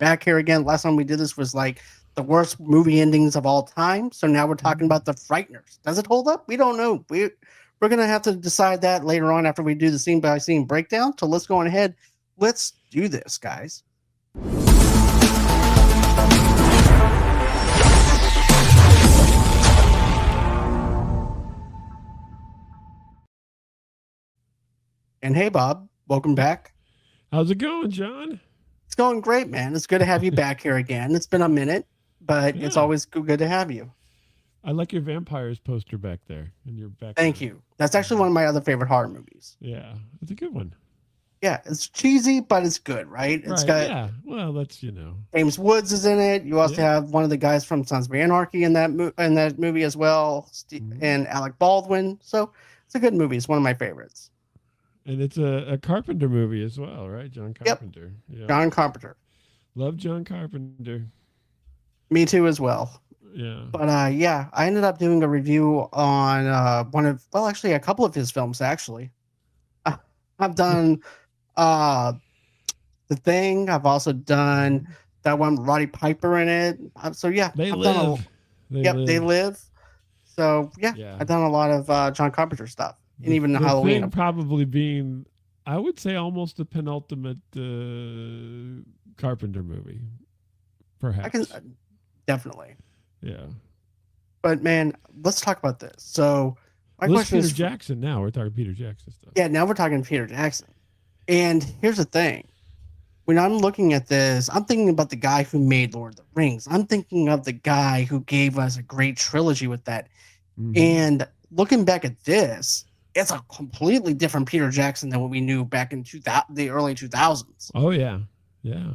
back here again. Last time we did this was like the worst movie endings of all time. So now we're talking about the Frighteners. Does it hold up? We don't know. We're gonna have to decide that later on after we do the scene by scene breakdown. So let's go on ahead. Let's do this, guys. And hey, Bob, welcome back. How's it going, John? It's going great, man. It's good to have you back here again. It's been a minute, but it's Yeah. always good to have you. I like your vampires poster back there in your background. Thank you. That's actually one of my other favorite horror movies. Yeah, it's a good one. Yeah, it's cheesy, but it's good, right? It's Right, got yeah. Well, that's, James Woods is in it. You also Yeah. have one of the guys from Sons of Anarchy in that movie as well, and Alec Baldwin. So it's a good movie. It's one of my favorites. And it's a Carpenter movie as well, right? John Carpenter. Yep. John Carpenter. Love John Carpenter. Me too as well. Yeah. But yeah, I ended up doing a review on actually a couple of his films, actually. I've done The Thing. I've also done that one with Roddy Piper in it. So yeah, They I've live. done They Live. So yeah, I've done a lot of John Carpenter stuff, and even the Halloween. Thing probably being, I would say, almost the penultimate Carpenter movie, perhaps. I can definitely. Yeah. But man, let's talk about this. So my Well, question Peter is Jackson. Now we're talking Peter Jackson stuff. Yeah, now we're talking Peter Jackson. And here's the thing. When I'm looking at this, I'm thinking about the guy who made Lord of the Rings. I'm thinking of the guy who gave us a great trilogy with that. Mm-hmm. And looking back at this, it's a completely different Peter Jackson than what we knew back in the early 2000s. Oh, yeah. Yeah.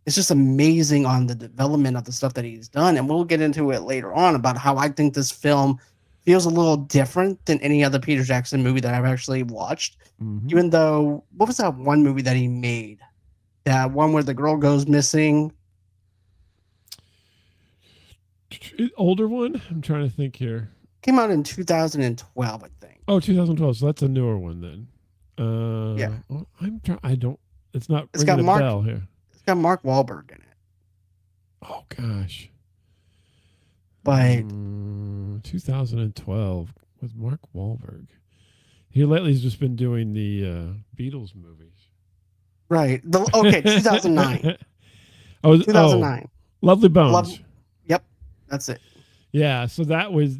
It's just amazing on the development of the stuff that he's done. And we'll get into it later on about how I think this film feels a little different than any other Peter Jackson movie that I've actually watched. Mm-hmm. Even though, what was that one movie that he made? That one where the girl goes missing? Older one? I'm trying to think here. Came out in 2012, I think. Oh, 2012. So that's a newer one then. Yeah. Well, I don't. It's not. It's got Mark. Bell here. It's got Mark Wahlberg in it. Oh gosh. But 2012 with Mark Wahlberg. Here lately, he's just been doing the Beatles movies. Right. Okay, 2009. 2009. Lovely Bones. Yep, that's it. Yeah, so that was,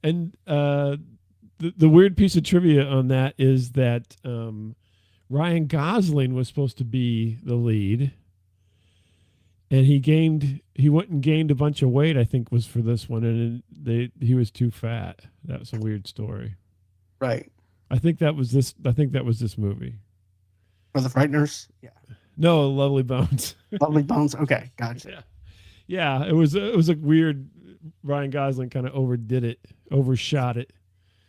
And the weird piece of trivia on that is that Ryan Gosling was supposed to be the lead. And he went and gained a bunch of weight, I think, was for this one. And he was too fat. That was a weird story. Right. I think that was this movie. For the Frighteners? Yeah. No, Lovely Bones. Lovely Bones. Okay, gotcha. Yeah. It was a weird. Ryan Gosling kind of overshot it.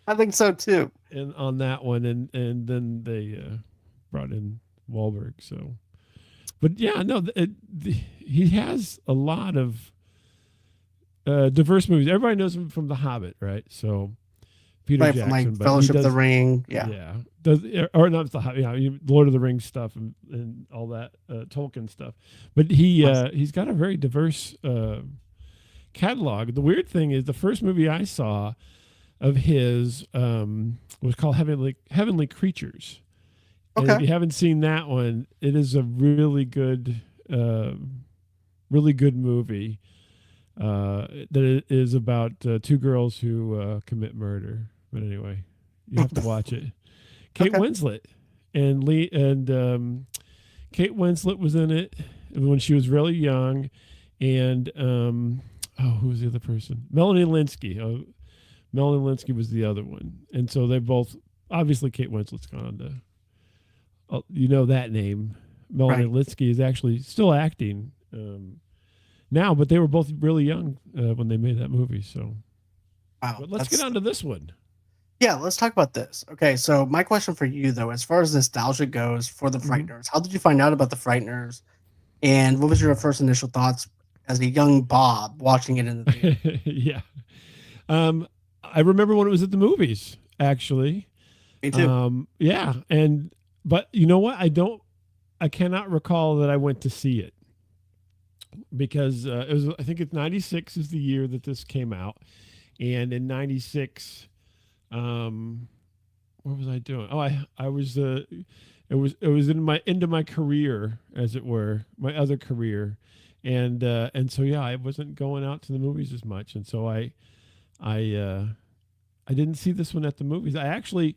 I think so too. And on that one, and then they brought in Wahlberg. So, but yeah, no, he has a lot of diverse movies. Everybody knows him from The Hobbit, right? So. Peter Jackson, from like Fellowship of the Ring, yeah, or not the Lord of the Rings stuff and all that Tolkien stuff. But he's got a very diverse catalog. The weird thing is the first movie I saw of his was called Heavenly Creatures. Okay. And if you haven't seen that one, it is a really good movie. That is about two girls who commit murder. But anyway, you have to watch it. Kate Winslet and Kate Winslet was in it when she was really young, and who was the other person? Melanie Linsky. Melanie Linsky was the other one, and so they both obviously Kate Winslet's gone to, that name. Melanie Linsky is actually still acting now, but they were both really young when they made that movie. So, wow. But let's get on to this one. Yeah, let's talk about this. Okay, so my question for you, though, as far as nostalgia goes for the Frighteners, how did you find out about the Frighteners? And what was your first initial thoughts as a young Bob watching it in the theater? Yeah. I remember when it was at the movies, actually. Me too. Yeah. But you know what? I cannot recall that I went to see it. because it was, I think it's 96 is the year that this came out. And in 96, um, what was I doing? Oh, I was, it was in my, into my career, as it were, my other career. And so, yeah, I wasn't going out to the movies as much. And so I, I didn't see this one at the movies. I actually,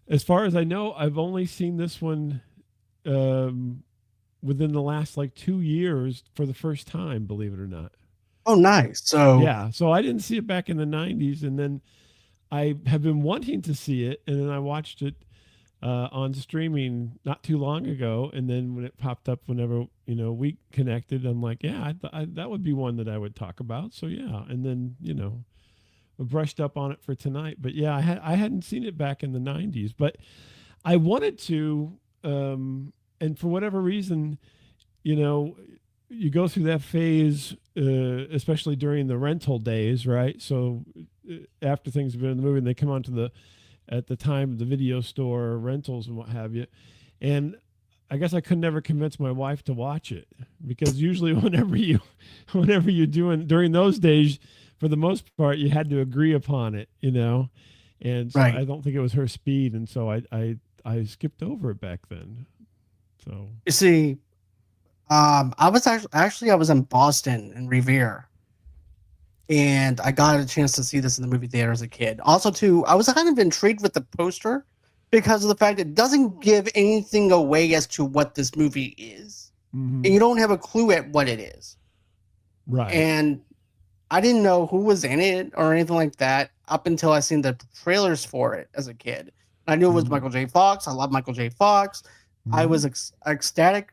as far as I know, I've only seen this one um, within the last like 2 years for the first time, believe it or not. Oh, nice. So, Yeah. So I didn't see it back in the 90s. And then I have been wanting to see it. And then I watched it on streaming not too long ago. And then when it popped up, whenever, we connected, I'm like, yeah, that would be one that I would talk about. So yeah. And then, brushed up on it for tonight. But yeah, I hadn't seen it back in the 90s, but I wanted to, and for whatever reason, you know, you go through that phase, especially during the rental days, right? So after things have been in the movie and they come onto at the time, the video store rentals and what have you. And I guess I could never convince my wife to watch it, because usually whenever you're doing during those days, for the most part, you had to agree upon it. And so right. I don't think it was her speed. And so I skipped over it back then. So You see, I was actually I was in Boston in Revere, and I got a chance to see this in the movie theater as a kid. Also, too, I was kind of intrigued with the poster because of the fact it doesn't give anything away as to what this movie is, and you don't have a clue at what it is. right. And I didn't know who was in it or anything like that up until I seen the trailers for it as a kid. I knew it was Michael J. Fox. I love Michael J. Fox. I was ecstatic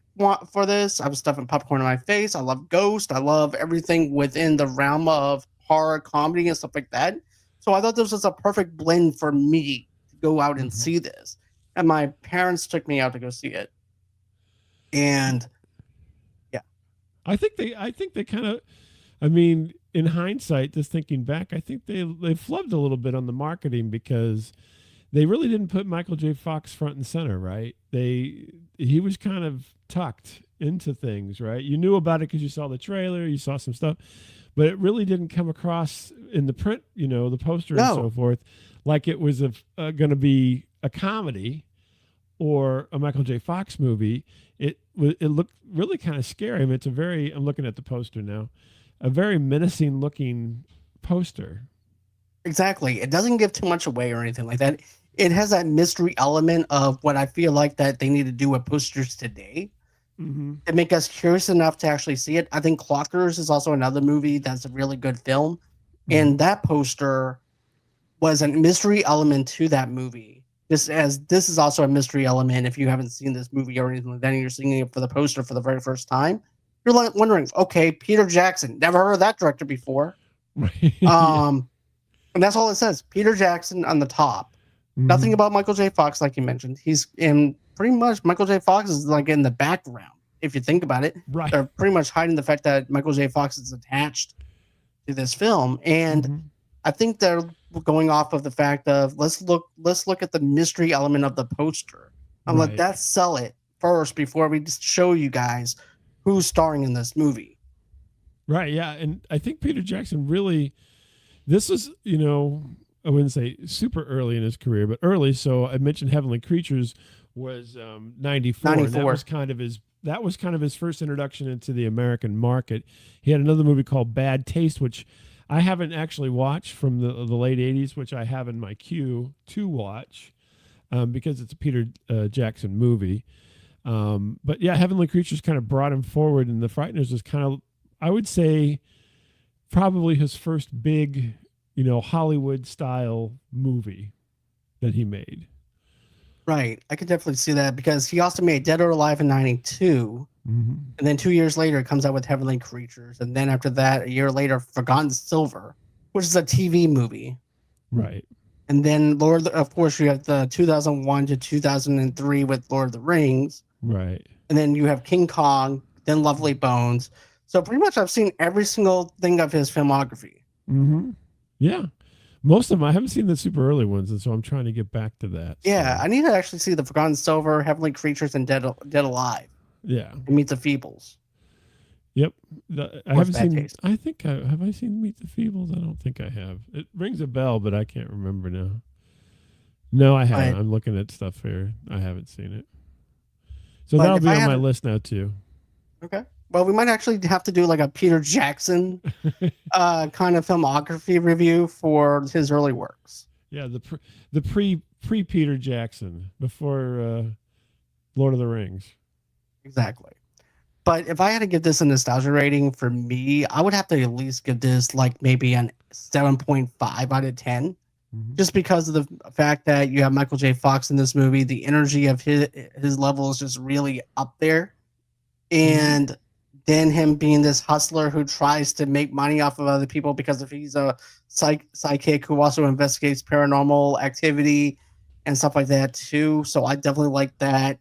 for this. I was stuffing popcorn in my face. I love Ghost. I love everything within the realm of horror comedy and stuff like that. So I thought this was a perfect blend for me to go out and see this. And my parents took me out to go see it. And yeah. I think they kind of, I mean, in hindsight, just thinking back, I think they flubbed a little bit on the marketing, because they really didn't put Michael J. Fox front and center, right? He was kind of tucked into things, right? You knew about it because you saw the trailer, you saw some stuff, but it really didn't come across in the print, the poster and so forth, like it was going to be a comedy or a Michael J. Fox movie. It looked really kind of scary. I mean, I'm looking at the poster now, a very menacing looking poster. Exactly. It doesn't give too much away or anything like that. It has that mystery element of what I feel like that they need to do with posters today to make us curious enough to actually see it. I think Clockers is also another movie that's a really good film. And that poster was a mystery element to that movie. This is also a mystery element if you haven't seen this movie or anything like that and you're seeing it for the poster for the very first time. You're like wondering, okay, Peter Jackson, never heard of that director before. And that's all it says. Peter Jackson on the top. Nothing about Michael J. Fox, like you mentioned. He's in pretty much Michael J. Fox is like in the background, if you think about it. Right. They're pretty much hiding the fact that Michael J. Fox is attached to this film. And I think they're going off of the fact of let's look at the mystery element of the poster and let that sell it first before we just show you guys who's starring in this movie. Right. Yeah. And I think Peter Jackson really, this was, I wouldn't say super early in his career, but early. So I mentioned Heavenly Creatures was 94. And that was kind of his first introduction into the American market. He had another movie called Bad Taste, which I haven't actually watched, from the late 80s, which I have in my queue to watch because it's a Peter Jackson movie. But yeah, Heavenly Creatures kind of brought him forward, and The Frighteners was kind of, I would say, probably his first big, Hollywood style movie that he made. Right. I could definitely see that, because he also made Dead or Alive in 92. And then 2 years later, it comes out with Heavenly Creatures. And then after that, a year later, Forgotten Silver, which is a TV movie. Right. And then of course, you have the 2001 to 2003 with Lord of the Rings. Right. And then you have King Kong, then Lovely Bones. So pretty much I've seen every single thing of his filmography. Yeah. Most of them, I haven't seen the super early ones, and so I'm trying to get back to that. Yeah, I need to actually see the Forgotten Silver, Heavenly Creatures, and Dead Alive. Yeah. And Meet the Feebles. Yep. I Or it's haven't bad seen. taste. I think have I seen Meet the Feebles. I don't think I have. It rings a bell, but I can't remember now. No, I haven't. But I'm looking at stuff here. I haven't seen it. So but that'll if be I on had my a list now too. okay, well, we might actually have to do like a Peter Jackson kind of filmography review for his early works. Yeah, the pre Peter Jackson before Lord of the Rings. Exactly. But if I had to give this a nostalgia rating for me, I would have to at least give this like maybe an 7.5 out of 10. Mm-hmm. Just because of the fact that you have Michael J. Fox in this movie, the energy of his level is just really up there. Mm-hmm. And then him being this hustler who tries to make money off of other people because if he's a psychic who also investigates paranormal activity and stuff like that too. So I definitely like that.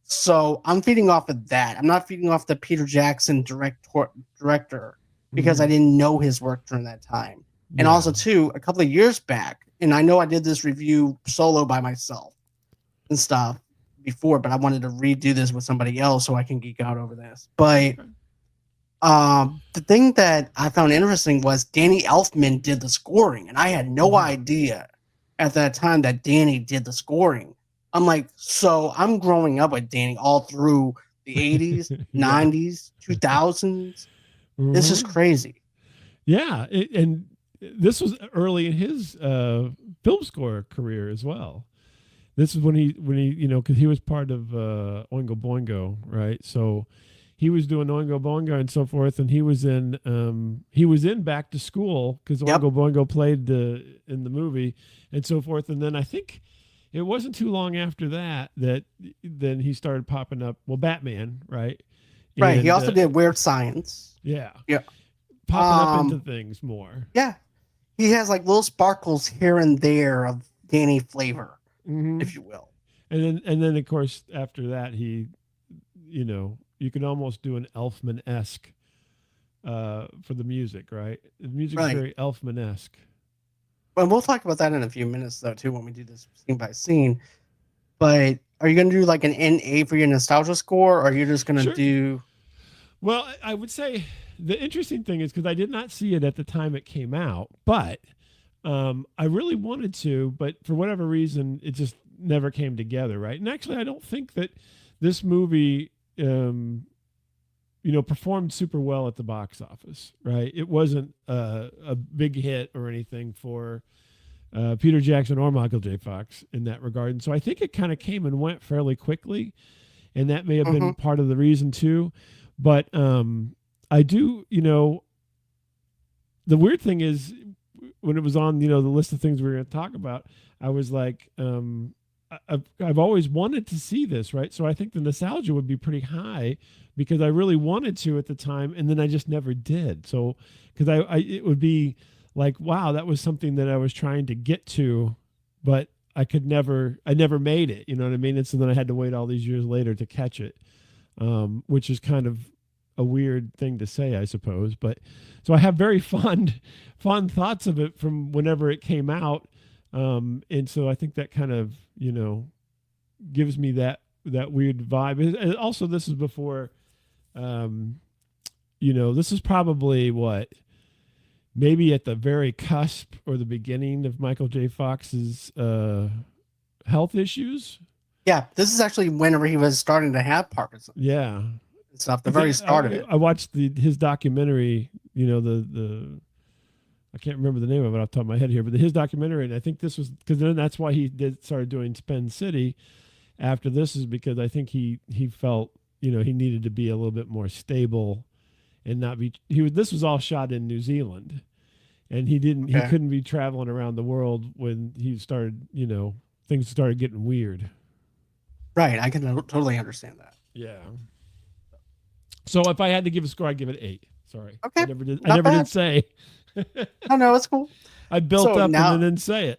So I'm feeding off of that. I'm not feeding off the Peter Jackson director because I Mm-hmm. didn't know his work during that time. And Yeah. also too, a couple of years back, and I know I did this review solo by myself and stuff before, but I wanted to redo this with somebody else so I can geek out over this. But Okay. the thing that I found interesting was Danny Elfman did the scoring, and I had no Mm-hmm. idea at that time that Danny did the scoring. I'm like, so I'm growing up with Danny all through the 80s, Yeah. 90s, 2000s. This is Mm-hmm. crazy. Yeah, and this was early in his film score career as well. This is when he because he was part of Oingo Boingo, right? So he was doing Oingo Boingo and so forth, and he was in Back to School because Yep. Oingo Boingo played in the movie and so forth, and then I think it wasn't too long after that that then he started popping up. Well, Batman, right? Right. He And also did Weird Science. yeah, Yeah. popping up into Um, things more. yeah. He has like little sparkles here and there of Danny flavor, Hmm. if you will. And then of course after that you can almost do an Elfman esque for the music, right? The music's Right. very Elfman esque. But we'll talk about that in a few minutes, though, too, when we do this scene by scene. But are you going to do like an NA for your nostalgia score, or are you just going to Sure. do. Well, I would say the interesting thing is because I did not see it at the time it came out, but I really wanted to, but for whatever reason, it just never came together, right? And actually, I don't think that this movie, performed super well at the box office, right? It wasn't a big hit or anything for Peter Jackson or Michael J. Fox in that regard. And so I think it kind of came and went fairly quickly. And that may have Mm-hmm, been part of the reason too. But I do, the weird thing is when it was on, the list of things we were going to talk about, I was like, I've always wanted to see this, right? So I think the nostalgia would be pretty high because I really wanted to at the time, and then I just never did. So because it would be like, wow, that was something that I was trying to get to, but I never made it. You know what I mean? And so then I had to wait all these years later to catch it, which is kind of a weird thing to say, I suppose. But so I have very fond thoughts of it from whenever it came out, and so I think that kind of gives me that weird vibe. And also, this is before, this is probably what maybe at the very cusp or the beginning of Michael J. Fox's health issues. yeah, this is actually whenever he was starting to have Parkinson's Yeah, and stuff, the very because start of it. I watched his documentary. The I can't remember the name of it off the top of my head here, but his documentary, and I think this was because then that's why he started doing Spin City after this, is because I think he felt he needed to be a little bit more stable and not be this was all shot in New Zealand, and he Okay. couldn't be traveling around the world when he started things started getting weird. Right. I can totally understand that. Yeah. So if I had to give a score, I'd give it 8. Sorry, I Okay. never did. I Not never did bad. say. No, no, it's cool. I built So up and then now, didn't say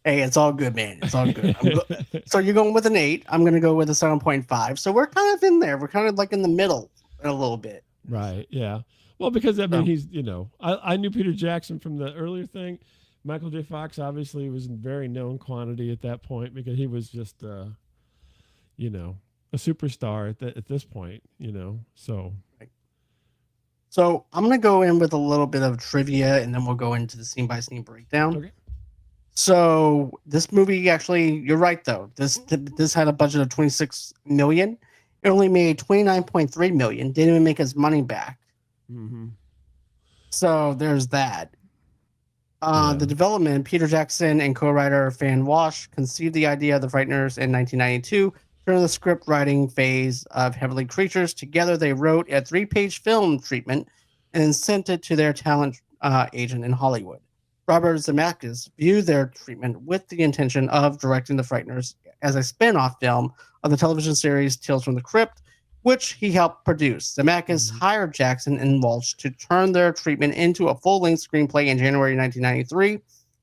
hey, it's all good, man. It's all good. it. So you're going with an 8. I'm going to go with a 7.5. So we're kind of in there. We're kind of like in the middle a little bit. Right. Yeah. Well, because I mean, So, he's I knew Peter Jackson from the earlier thing. Michael J. Fox obviously was in very known quantity at that point because he was just you know a superstar at this point, So Right. So I'm gonna go in with a little bit of trivia, and then we'll go into the scene by scene breakdown. okay. So this movie actually, you're right though. This had a budget of 26 million. It only made 29.3 million. Didn't even make his money back. Mm-hmm. So there's that. Yeah. The development, Peter Jackson and co-writer Fan Walsh conceived the idea of the Frighteners in 1992. During the script writing phase of Heavenly Creatures, together they wrote a 3-page film treatment and sent it to their talent agent in Hollywood. Robert Zemeckis viewed their treatment with the intention of directing the Frighteners as a spin-off film of the television series Tales from the Crypt, which he helped produce. Zemeckis Mm-hmm. hired Jackson and Walsh to turn their treatment into a full-length screenplay in January 1993.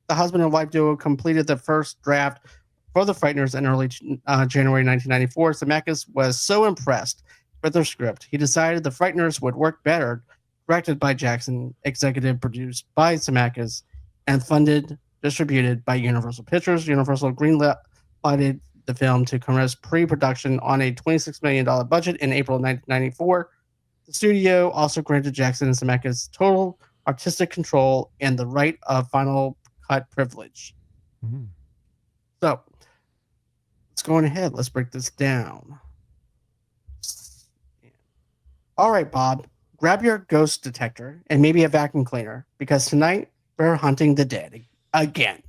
The husband and wife duo completed the first draft for the Frighteners in early January 1994. Zemeckis was so impressed with their script, he decided the Frighteners would work better, directed by Jackson, executive produced by Zemeckis, and funded, distributed by Universal Pictures. Universal greenlighted the film to commence pre-production on a $26 million budget in April 1994. The studio also granted Jackson and Zemeckis total artistic control and the right of final cut privilege. Mm-hmm. So let's go on ahead. Let's break this down. All right, Bob, grab your ghost detector and maybe a vacuum cleaner because tonight we're hunting the dead again.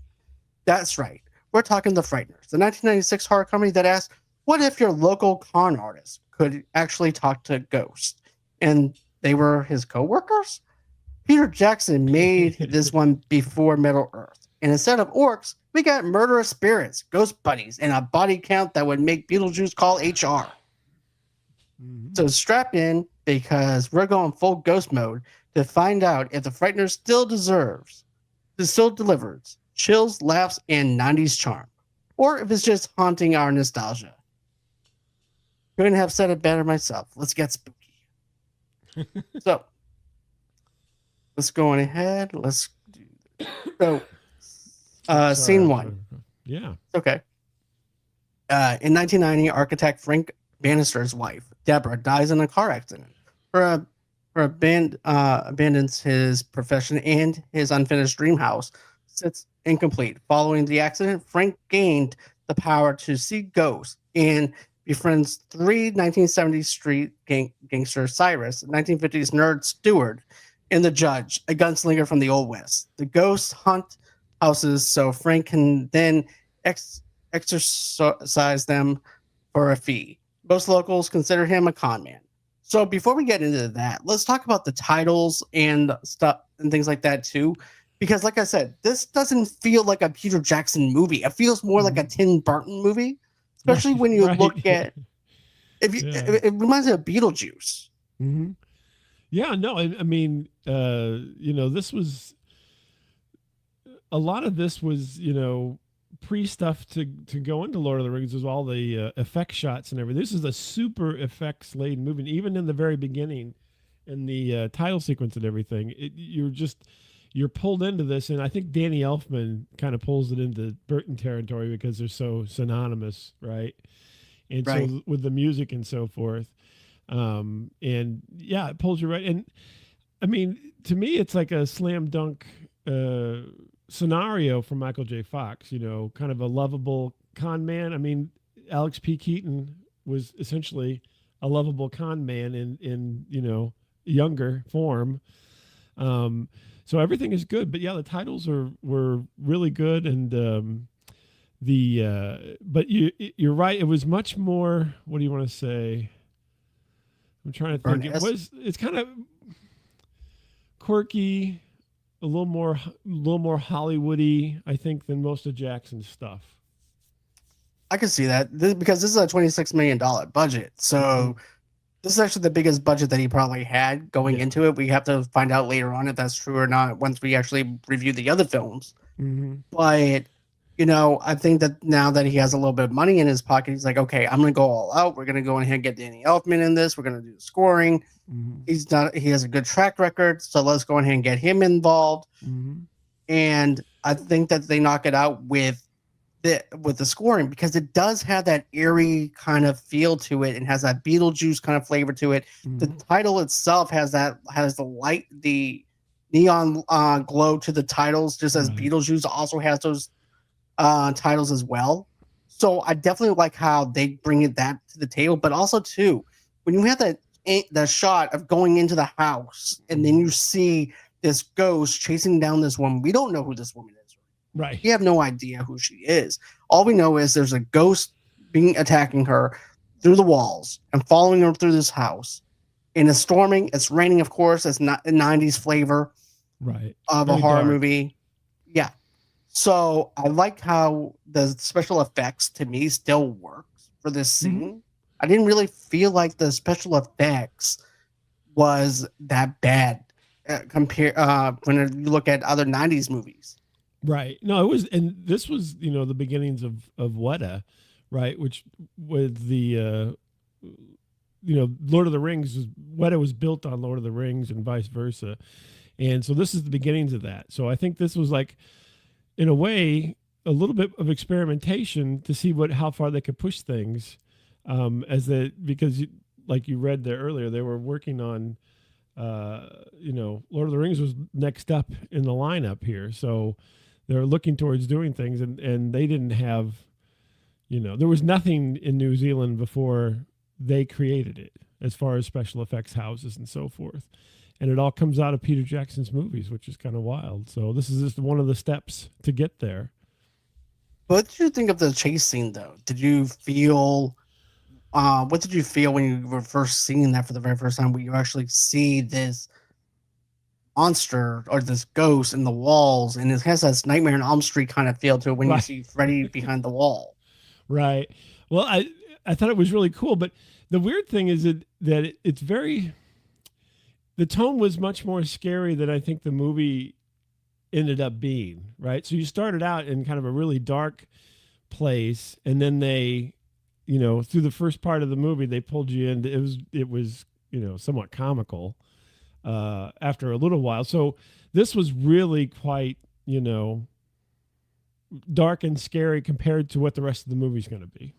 That's right. We're talking The Frighteners, the 1996 horror comedy that asked, what if your local con artist could actually talk to ghosts? And they were his coworkers? Peter Jackson made this one before Middle Earth. And instead of orcs, we got murderous spirits, ghost buddies, and a body count that would make Beetlejuice call HR. Mm-hmm. So strap in because we're going full ghost mode to find out if The Frighteners still delivers chills, laughs, and 90s charm, or if it's just haunting our nostalgia. Couldn't have said it better myself. Let's get spooky. So let's go on ahead. Let's do so. Scene one. Yeah. Okay. In 1990, architect Frank Bannister's wife, Deborah, dies in a car accident. Her abandons his profession and his unfinished dream house sits incomplete. Following the accident, Frank gained the power to see ghosts and befriends three 1970s street gangsters, Cyrus, 1950s nerd Stewart, and the Judge, a gunslinger from the Old West. The ghosts hunt houses so Frank can then exorcise them for a fee. Most locals consider him a con man. So before we get into that, let's talk about the titles and stuff and things like that too. Because like I said, this doesn't feel like a Peter Jackson movie. It feels more like a Tim Burton movie, especially when you look at it reminds me of Beetlejuice. Mm-hmm. Yeah, no, I mean, this was a lot of this was, pre stuff to go into Lord of the Rings was all the effect shots and everything. This is a super effects laden movie. And even in the very beginning, in the title sequence and everything, you're pulled into this. And I think Danny Elfman kind of pulls it into Burton territory because they're so synonymous, right? And right. So with the music and so forth, and yeah, it pulls you right. And I mean, to me, it's like a slam dunk scenario for Michael J. Fox, kind of a lovable con man. I mean, Alex P. Keaton was essentially a lovable con man in younger form. So everything is good, but yeah, the titles were really good, and but you're right. It was much more. What do you want to say? I'm trying to think. It's kind of quirky, a little more Hollywoody, I think, than most of Jackson's stuff. I can see that because this is a $26 million budget. So this is actually the biggest budget that he probably had going into it. We have to find out later on if that's true or not once we actually review the other films. Mm-hmm. But, I think that now that he has a little bit of money in his pocket, he's like, okay, I'm going to go all out. We're going to go ahead and get Danny Elfman in this. We're going to do the scoring. Mm-hmm. He has a good track record. So let's go ahead and get him involved. Mm-hmm. And I think that they knock it out with with the scoring, because it does have that eerie kind of feel to it and has that Beetlejuice kind of flavor to it. The Mhm. title itself has the light, the neon glow to the titles, just as Right. Beetlejuice also has those titles as well. So I definitely like how they bring it that to the table, but also too when you have that shot of going into the house and then Mhm. you see this ghost chasing down this woman. We don't know who this woman is. Right. We have no idea who she is. All we know is there's a ghost being attacking her through the walls and following her through this house. And it's storming, it's raining, of course. It's not a 90s flavor Right. of a Very horror dark. movie. Yeah. So I like how the special effects to me still works for this Mhm. scene. I didn't really feel like the special effects was that bad compare when you look at other 90s movies. Right. No, it was, and this was, the beginnings of Weta, right? Which with the, Lord of the Rings Weta was built on Lord of the Rings and vice versa, and so this is the beginnings of that. So I think this was like, in a way, a little bit of experimentation to see how far they could push things, because like you read there earlier, they were working on, Lord of the Rings was next up in the lineup here, so they're looking towards doing things, and they didn't have, there was nothing in New Zealand before they created it as far as special effects houses and so forth. And it all comes out of Peter Jackson's movies, which is kind of wild. So this is just one of the steps to get there. What did you think of the chase scene, though? Did you feel what did you feel when you were first seeing that for the very first time, where you actually see this monster or this ghost in the walls, and it has this Nightmare on Elm Street kind of feel to it when you Right. see Freddy behind the wall? Right. Well, I thought it was really cool, but the weird thing is it's very, the tone was much more scary than I think the movie ended up being, right? So you started out in kind of a really dark place, and then they, through the first part of the movie, they pulled you in. It was somewhat comical after a little while. So this was really quite, dark and scary compared to what the rest of the movie's going to be.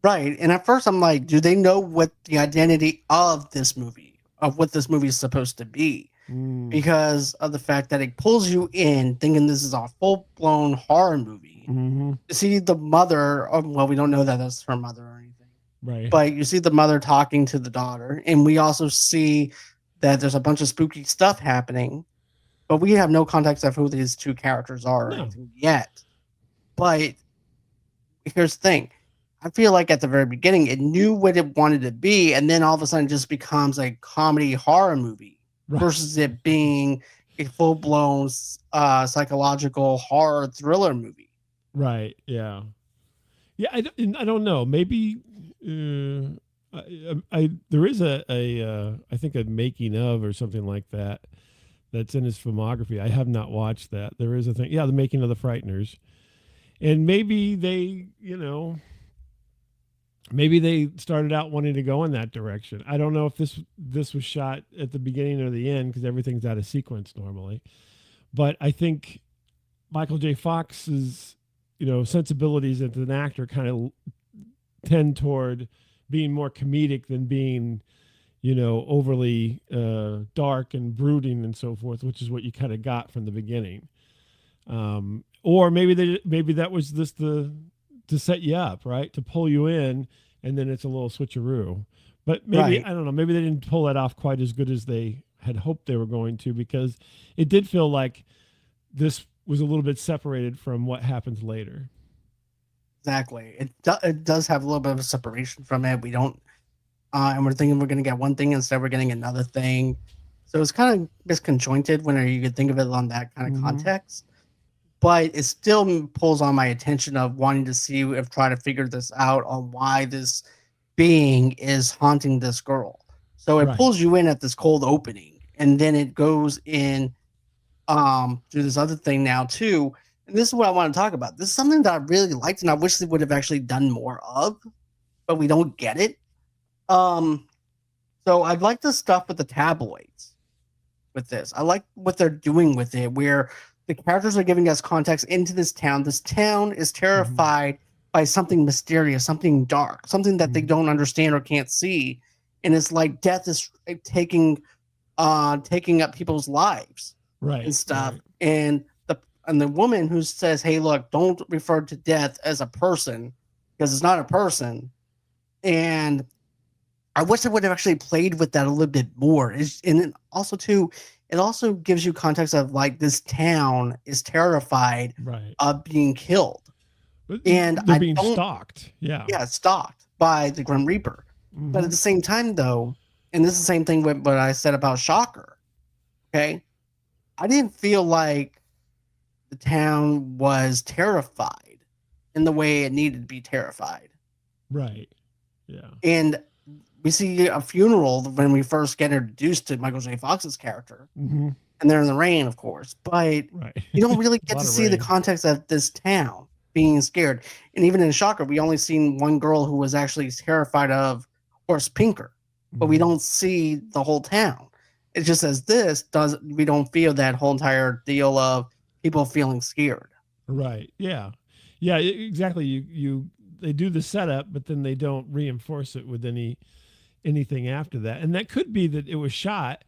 Right. And at first I'm like, do they know what the identity of this movie, of what this movie is supposed to be? Mm. Because of the fact that it pulls you in thinking this is a full blown horror movie. Mm-hmm. You see the mother, well, we don't know that that's her mother or anything, Right. but you see the mother talking to the daughter. And we also see that there's a bunch of spooky stuff happening, but we have no context of who these two characters are or No. anything yet. But here's the thing. I feel like at the very beginning, it knew what it wanted to be, and then all of a sudden, it just becomes a comedy horror movie Right. versus it being a full blown psychological horror thriller movie. Right. Yeah. Yeah. I don't know. Maybe. There is I think a making of or something like that that's in his filmography. I have not watched that. There is a thing. Yeah, the making of the Frighteners, and maybe they, maybe they started out wanting to go in that direction. I don't know if this was shot at the beginning or the end, because everything's out of sequence normally. But I think Michael J. Fox's, sensibilities as an actor kind of tend toward being more comedic than being, overly dark and brooding and so forth, which is what you kind of got from the beginning. Or maybe that was just to set you up, right, to pull you in, and then it's a little switcheroo. But maybe, Right. I don't know, maybe they didn't pull that off quite as good as they had hoped they were going to, because it did feel like this was a little bit separated from what happens later. Exactly. It does have a little bit of a separation from it. We don't, and we're thinking we're going to get one thing instead we're getting another thing. So it's kind of disconjointed when you could think of it on that kind of Mm-hmm. context. But it still pulls on my attention of wanting to see if try to figure this out on why this being is haunting this girl. So it Right. pulls you in at this cold opening, and then it goes in through this other thing now too. And this is what I want to talk about. This is something that I really liked, and I wish they would have actually done more of, but we don't get it. Um, so I like the stuff with the tabloids with this. I like what they're doing with it, where the characters are giving us context into this town. This town is Mhm. terrified by something mysterious, something dark, something that they Mhm. don't understand or can't see, and it's like death is taking up people's lives and Right. stuff. Right. And the woman who says, "Hey, look, don't refer to death as a person because it's not a person." And I wish I would have actually played with that a little bit more. And then also too, it also gives you context of like this town is terrified Right. of being killed, But and they're I being don't. stalked. Yeah. Yeah, stalked by the Grim Reaper. But at Hmm. the same time, though, and this is the same thing with what I said about Shocker. Okay, I didn't feel like the town was terrified in the way it needed to be terrified. Right. Yeah. And we see a funeral when we first get introduced to Michael J. Fox's character, Hmm. and they're in the rain, of course, but Right. you don't really A get lot to of see the rain. context of this town being scared. And even in Shocker, we only seen one girl who was actually terrified of Horse Pinker, but we Hmm. don't see the whole town. It just says this does we don't feel that whole entire deal of people feeling scared. Right. Yeah. Yeah. Exactly. You they do the setup, but then they don't reinforce it with anything after that. And that could be that it was shot,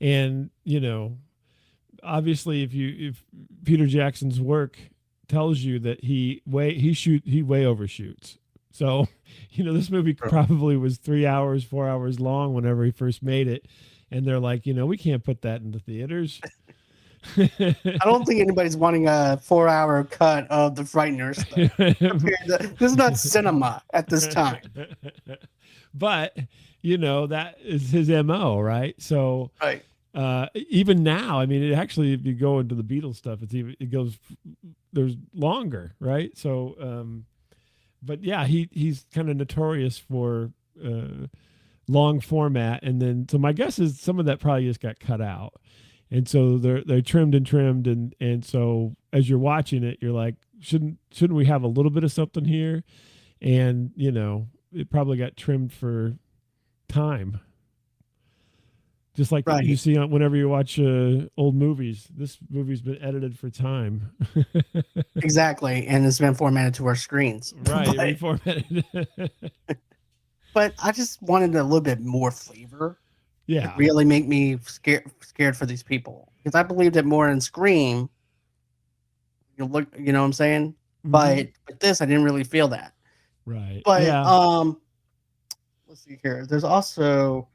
and obviously if Peter Jackson's work tells you that he way overshoots. So, this movie probably was 3 hours, 4 hours long whenever he first made it, and they're like, we can't put that in the theaters. I don't think anybody's wanting a 4-hour cut of the Frighteners. This is not cinema at this time. But that is his MO, right? So Right. even now, I mean, it actually, if you go into the Beatles stuff, it goes, there's longer, right? So but yeah, he's kind of notorious for long format, and then so my guess is some of that probably just got cut out, and so they're trimmed, and so as you're watching it, you're like, shouldn't we have a little bit of something here? And it probably got trimmed for time, just like you Right. see on whenever you watch old movies. This movie's been edited for time. Exactly. And it's been formatted to our screens. Right, but reformatted. but I just wanted a little bit more flavor to Yeah. really make me scared for these people. Because I believed it more in Scream. You know what I'm saying? Hmm. But with this I didn't really feel that. Right. But Yeah. let's see here. There's also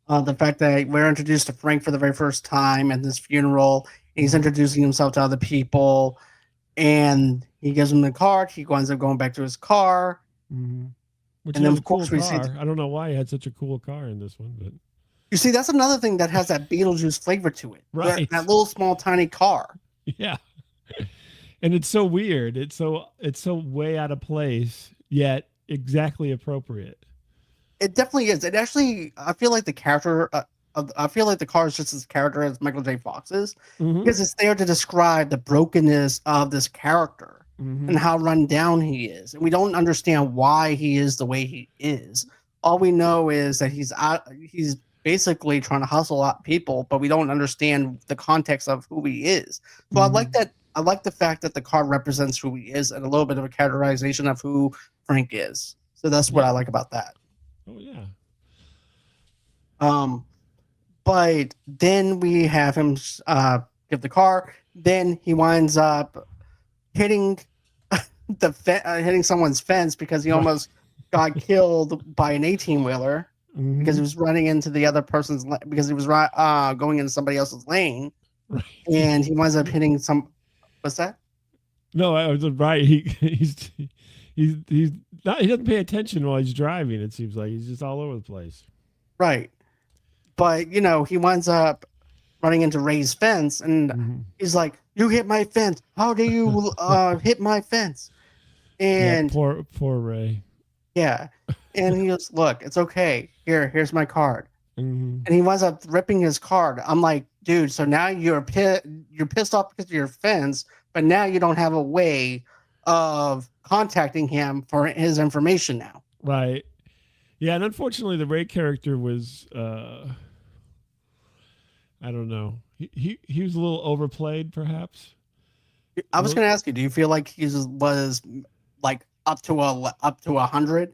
the fact that we're introduced to Frank for the very first time at this funeral. And he's Hmm. introducing himself to other people, and he gives him the card. He winds up going back to his car, Hmm. Which and he then has a of cool course we see. car. I don't know why he had such a cool car in this one, but You see, that's another thing that has that Beetlejuice flavor to it. That right. little small tiny car. Yeah. And it's so weird. It's so way out of place, yet exactly appropriate. It definitely is. It actually, I feel like the character. I feel like the car is just as character as Michael J. Fox is, Hmm. because it's there to describe the brokenness of this character and Hmm. how run down he is, and we don't understand why he is the way he is. All we know is that he's basically trying to hustle out people, but we don't understand the context of who he is. So I like Hmm. that. I like the fact that the car represents who he is and a little bit of a characterization of who Frank is. So that's what I Yeah. like about that. Oh yeah. Um, but then we have him give the car. Then he winds up hitting hitting someone's fence because he Right. almost got killed by an 18-wheeler because Hmm. he was running into the other person's because he was going into somebody else's lane, Right. and he winds up hitting some. What's that? No, I was right. He's not. He doesn't pay attention while he's driving. It seems like he's just all over the place. Right. But he winds up running into Ray's fence, and Hmm. he's like, "You hit my fence! How do you hit my fence?" Yeah. And Poor Ray. yeah, and he goes, "Look, it's okay. Here's my card." Hmm. And he winds up ripping his card. I'm like, dude, so now you're pissed off because of your fence, but now you don't have a way of contacting him for his information now. Right. Yeah, and unfortunately, the Ray character was I don't know. He was a little overplayed, perhaps. I A was little, going to ask you, do you feel like he was like up to 100,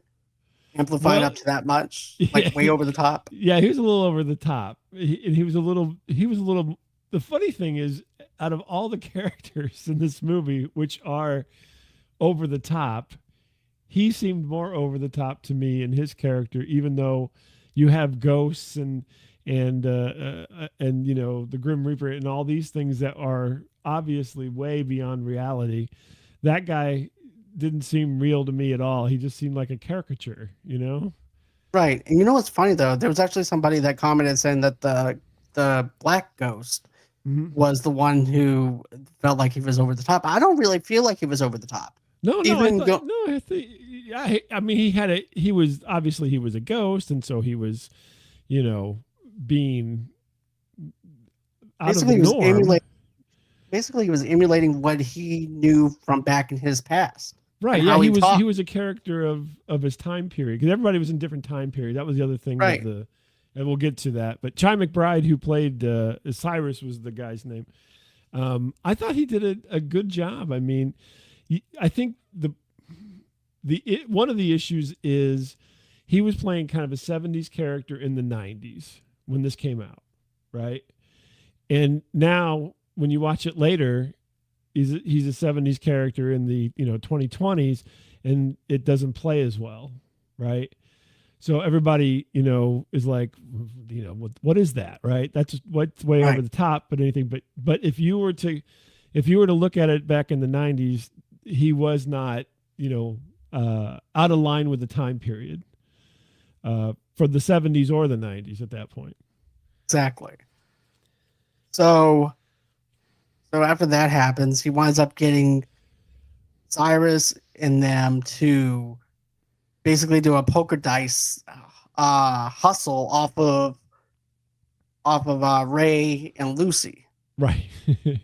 amplified well, up to that much, yeah, like way over the top? yeah, he was a little over the top. And he was a little. He was a little. The funny thing is, out of all the characters in this movie, which are over the top, he seemed more over the top to me in his character, even though you have ghosts and you know the Grim Reaper and all these things that are obviously way beyond reality. That guy didn't seem real to me at all. He just seemed like a caricature, you know? Right. And you know what's funny though? There was actually somebody that commented saying that the black ghost Mm-hmm. was the one who felt like he was over the top. I don't really feel like he was over the top. No, I Even thought go no, I think I mean he was obviously he was a ghost, and so he was, you know, being out of the basically he was norm. emulating basically he was emulating what he knew from back in his past and Right. Yeah, how he he talked. was a character of his time period because everybody was in different time period. That was the other thing with Right. the, and we'll get to that. But Chi McBride, who played Cyrus, was the guy's name. I thought he did a good job. I mean, I think one of the issues is he was playing kind of a '70s character in the '90s when this came out, right? And now when you watch it later, he's a '70s character in the 2020s, and it doesn't play as well, right? So everybody is like, what is that, right? That's what's way over Right. the top, but anything. But if you were to look at it back in the '90s, he was not out of line with the time period for the '70s or the '90s at that point. Exactly. So so after that happens, he winds up getting Cyrus and them to basically do a poker dice hustle off of Ray and Lucy, Right.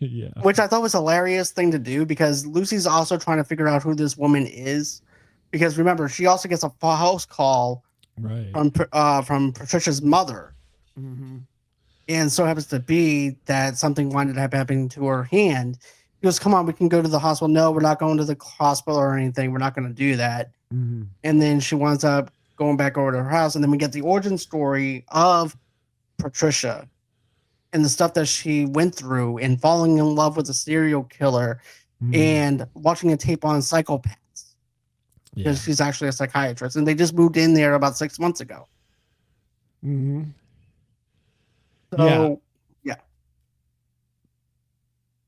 Yeah. which I thought was a hilarious thing to do because Lucy's also trying to figure out who this woman is. Because remember, she also gets a house call Right. from Patricia's mother, Mm-hmm. and so happens to be that something winded up happening to her hand. He goes, "Come on, we can go to the hospital." No, we're not going to the hospital or anything. We're not going to do that. Mm-hmm. And then she winds up going back over to her house, and then we get the origin story of Patricia and the stuff that she went through and falling in love with a serial killer Mm-hmm. and watching a tape on psychopaths Yeah. because she's actually a psychiatrist, and they just moved in there about 6 months ago. Mm-hmm. Yeah. So yeah,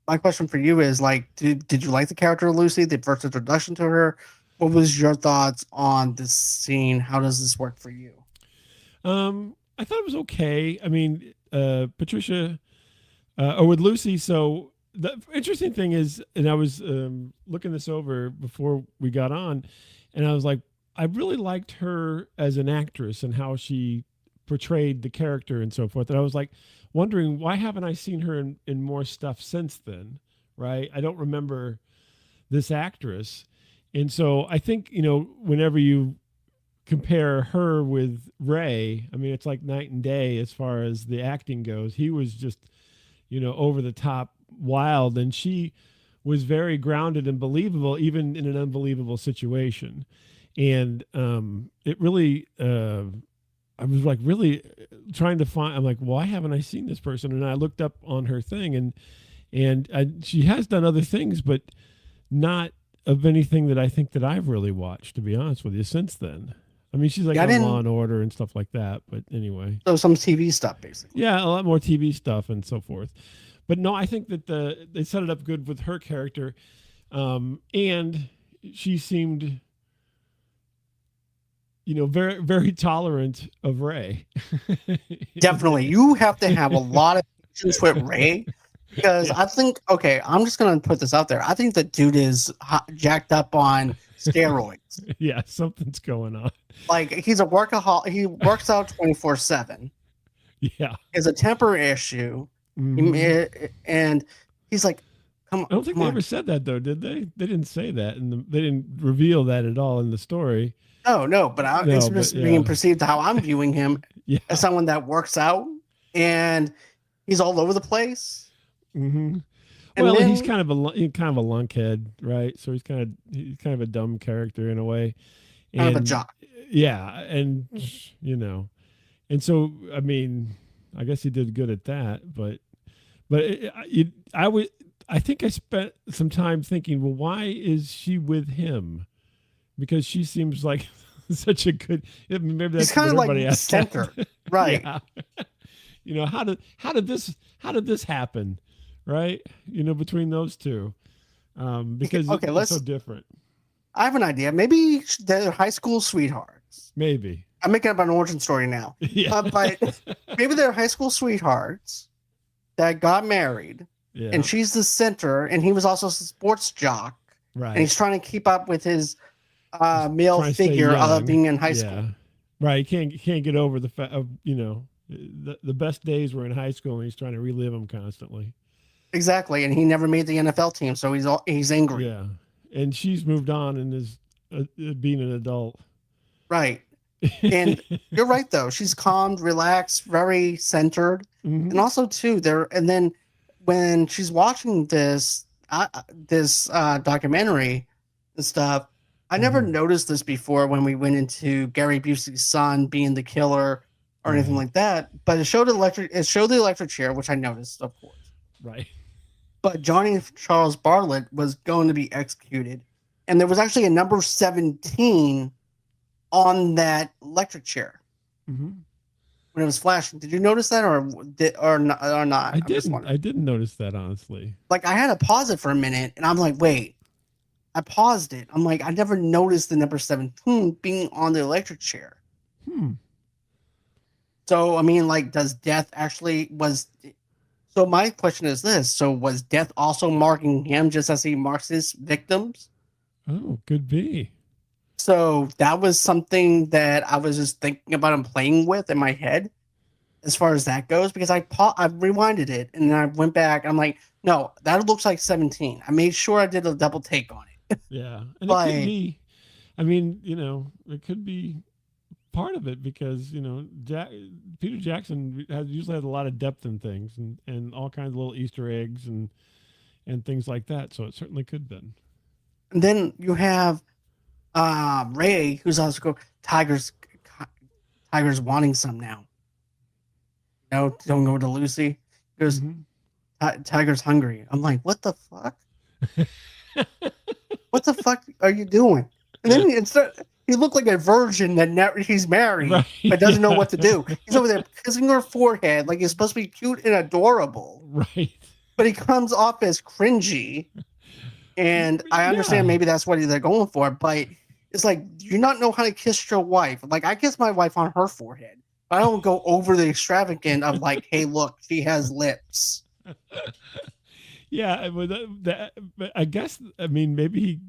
my question for you is like, did you like the character of Lucy, the first introduction to her? What was your thoughts on this scene? How does this work for you? I thought it was okay. I mean, Patricia, or with Lucy. So the interesting thing is, and I was looking this over before we got on, and I was like, I really liked her as an actress and how she portrayed the character and so forth. And I was like, wondering why haven't I seen her in more stuff since then? Right? I don't remember this actress. And so I think, whenever you compare her with Ray, I mean, it's like night and day as far as the acting goes. He was just, over the top wild, and she was very grounded and believable, even in an unbelievable situation. And it really, I was like really trying to find. I'm like, why haven't I seen this person? And I looked up on her thing, and she has done other things, but not of anything that I think that I've really watched, to be honest with you, since then. I mean, she's like Yeah, I on Law didn't. and Order and stuff like that. But anyway, So some TV stuff, basically. yeah, a lot more TV stuff and so forth. But no, I think that they set it up good with her character, and she seemed, very very tolerant of Ray. Definitely, you have to have a lot of patience with Ray because Yeah, I think. Okay, I'm just gonna put this out there. I think the dude is jacked up on steroids. yeah, something's going on. Like he's a workaholic. He works out 24/7. Yeah. It's a temper issue, Hmm. and he's like, "Come on, I don't think come they on." ever said that though, did they? They didn't say that, and they didn't reveal that at all in the story. No, no, but it's No, but just being yeah, perceived how I'm viewing him as yeah, someone that works out, and he's all over the place. Mm-hmm. And Well, and he's then kind of a lunkhead, right? So he's kind of a dumb character in a way, kind of a and jock. yeah, and you know, and so I mean, I guess he did good at that, but I think I spent some time thinking, well, why is she with him? Because she seems like such a good. I mean, maybe He's that's kind what of like everybody asks center. that. Right. Yeah, how did this happen, right? Between those two, Okay, because okay, it's so let's different. I have an idea. Maybe they're high school sweethearts. Maybe, I'm making up an origin story now. yeah, But maybe they're high school sweethearts that got married, yeah, and she's the center, and he was also a sports jock, and right. he's trying to keep up with his He's male trying to stay figure of young. being in high school. Yeah, right. He can't get over the fact of the best days were in high school, and he's trying to relive them constantly. Exactly, and he never made the NFL team, so he's angry. Yeah, and she's moved on and is being an adult. Right. And you're right though. She's calm, relaxed, very centered. And Hmm. also too there and then when she's watching this documentary and stuff, I never Hmm. noticed this before when we went into Gary Busey's son being the killer or anything Right, like that. But it showed the electric chair, which I noticed, of course. right. But Johnny Charles Bartlett was going to be executed. And there was actually a number 17 on that electric chair Hmm. when it was flashing. Did you notice that, or not? I I'm just didn't. wondering. I didn't notice that honestly. Like I had to pause it for a minute, and I'm like, wait. I paused it. I'm like, I never noticed the number 17 being on the electric chair. Hmm. So I mean, like, does death actually was? So my question is this: so was death also marking him just as he marks his victims? Oh, could be. So that was something that I was just thinking about and playing with in my head as far as that goes, because I rewinded it and then I went back. I'm like, no, that looks like 17. I made sure I did a double take on it. Yeah, and it could But be. I mean, it could be part of it because Peter Jackson usually has a lot of depth in things and all kinds of little Easter eggs and things like that. So it certainly could have been. and then you have Ray, who's also Tiger's wanting some now. No, don't go to Lucy. He goes, Hmm. Tiger's hungry. I'm like, what the fuck? What the fuck are you doing? And then he looked like a virgin that he's married Right. but doesn't know Yeah. what to do. He's over there kissing her forehead like he's supposed to be cute and adorable, Right. but he comes off as cringy. And I understand Yeah. maybe that's what they're going for, but it's like, do you not know how to kiss your wife? Like, I kiss my wife on her forehead. But I don't go over the extravagant of like, hey, look, she has lips. Yeah. But I guess, I mean, maybe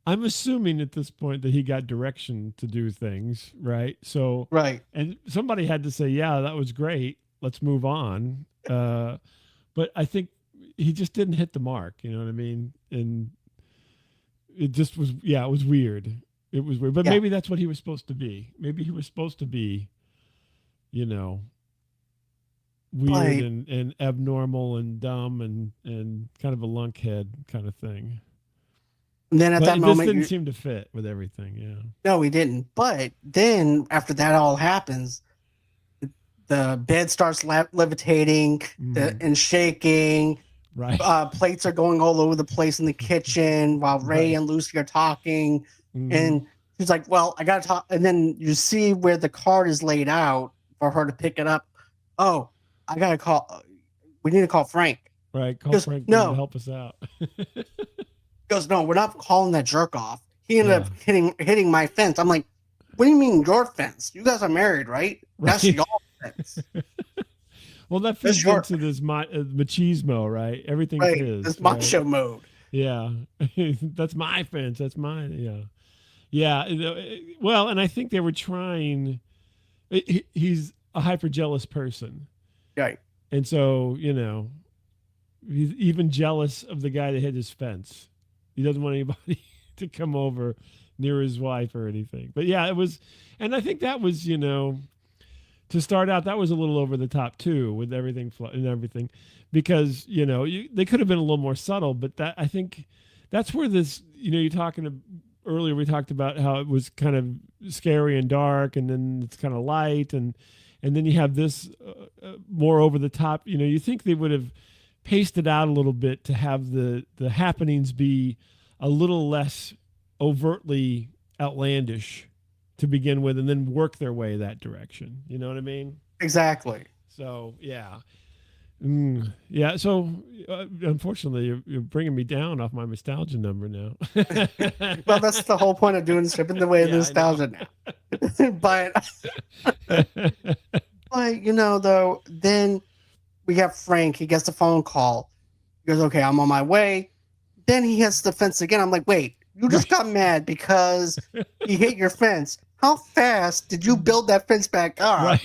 I'm assuming at this point that he got direction to do things, right? So, Right. and somebody had to say, yeah, that was great. Let's move on. But I think he just didn't hit the mark. You know what I mean? And it just was, yeah, it was weird. It was weird. But Yeah. maybe that's what he was supposed to be. Maybe he was supposed to be, you know, weird But and abnormal and dumb and kind of a lunkhead kind of thing. then at But that it just moment, didn't seem to fit with everything. Yeah. no, he didn't. But then after that all happens, the bed starts levitating Mm-hmm. and shaking. Right. Plates are going all over the place in the kitchen while Ray Right. and Lucy are talking. Mm-hmm. And she's like, well, I got to talk. And then you see where the card is laid out for her to pick it up. Oh, I got to call. We need to call Frank. Right. He Call goes, Frank to no. help us out. He goes, no, we're not calling that jerk off. He ended Yeah. up hitting my fence. I'm like, what do you mean your fence? You guys are married, right? That's Right. your fence. Well, that That's feeds your into this machismo, right? Everything's right. his, This right? macho mode. Yeah. That's my fence. That's mine. Yeah. Yeah. Well, and I think they were trying. He's a hyper jealous person. Right. And so, he's even jealous of the guy that hit his fence. He doesn't want anybody to come over near his wife or anything. But yeah, it was, and I think that was, to to start out, that was a little over the top too, with everything and everything, because they could have been a little more subtle. But that, I think, that's where this, you're talking to, earlier we talked about how it was kind of scary and dark, and then it's kind of light, and then you have this more over the top. You think they would have paced it out a little bit to have the happenings be a little less overtly outlandish to begin with, and then work their way that direction. You know what I mean? Exactly. So yeah. Yeah. So unfortunately, you're bringing me down off my nostalgia number now. Well, that's the whole point of doing stripping away the nostalgia now. but though, then we have Frank. He gets the phone call. He goes, "Okay, I'm on my way." Then he hits the fence again. I'm like, "Wait, you just got mad because he hit your fence. How fast did you build that fence back up?" Right.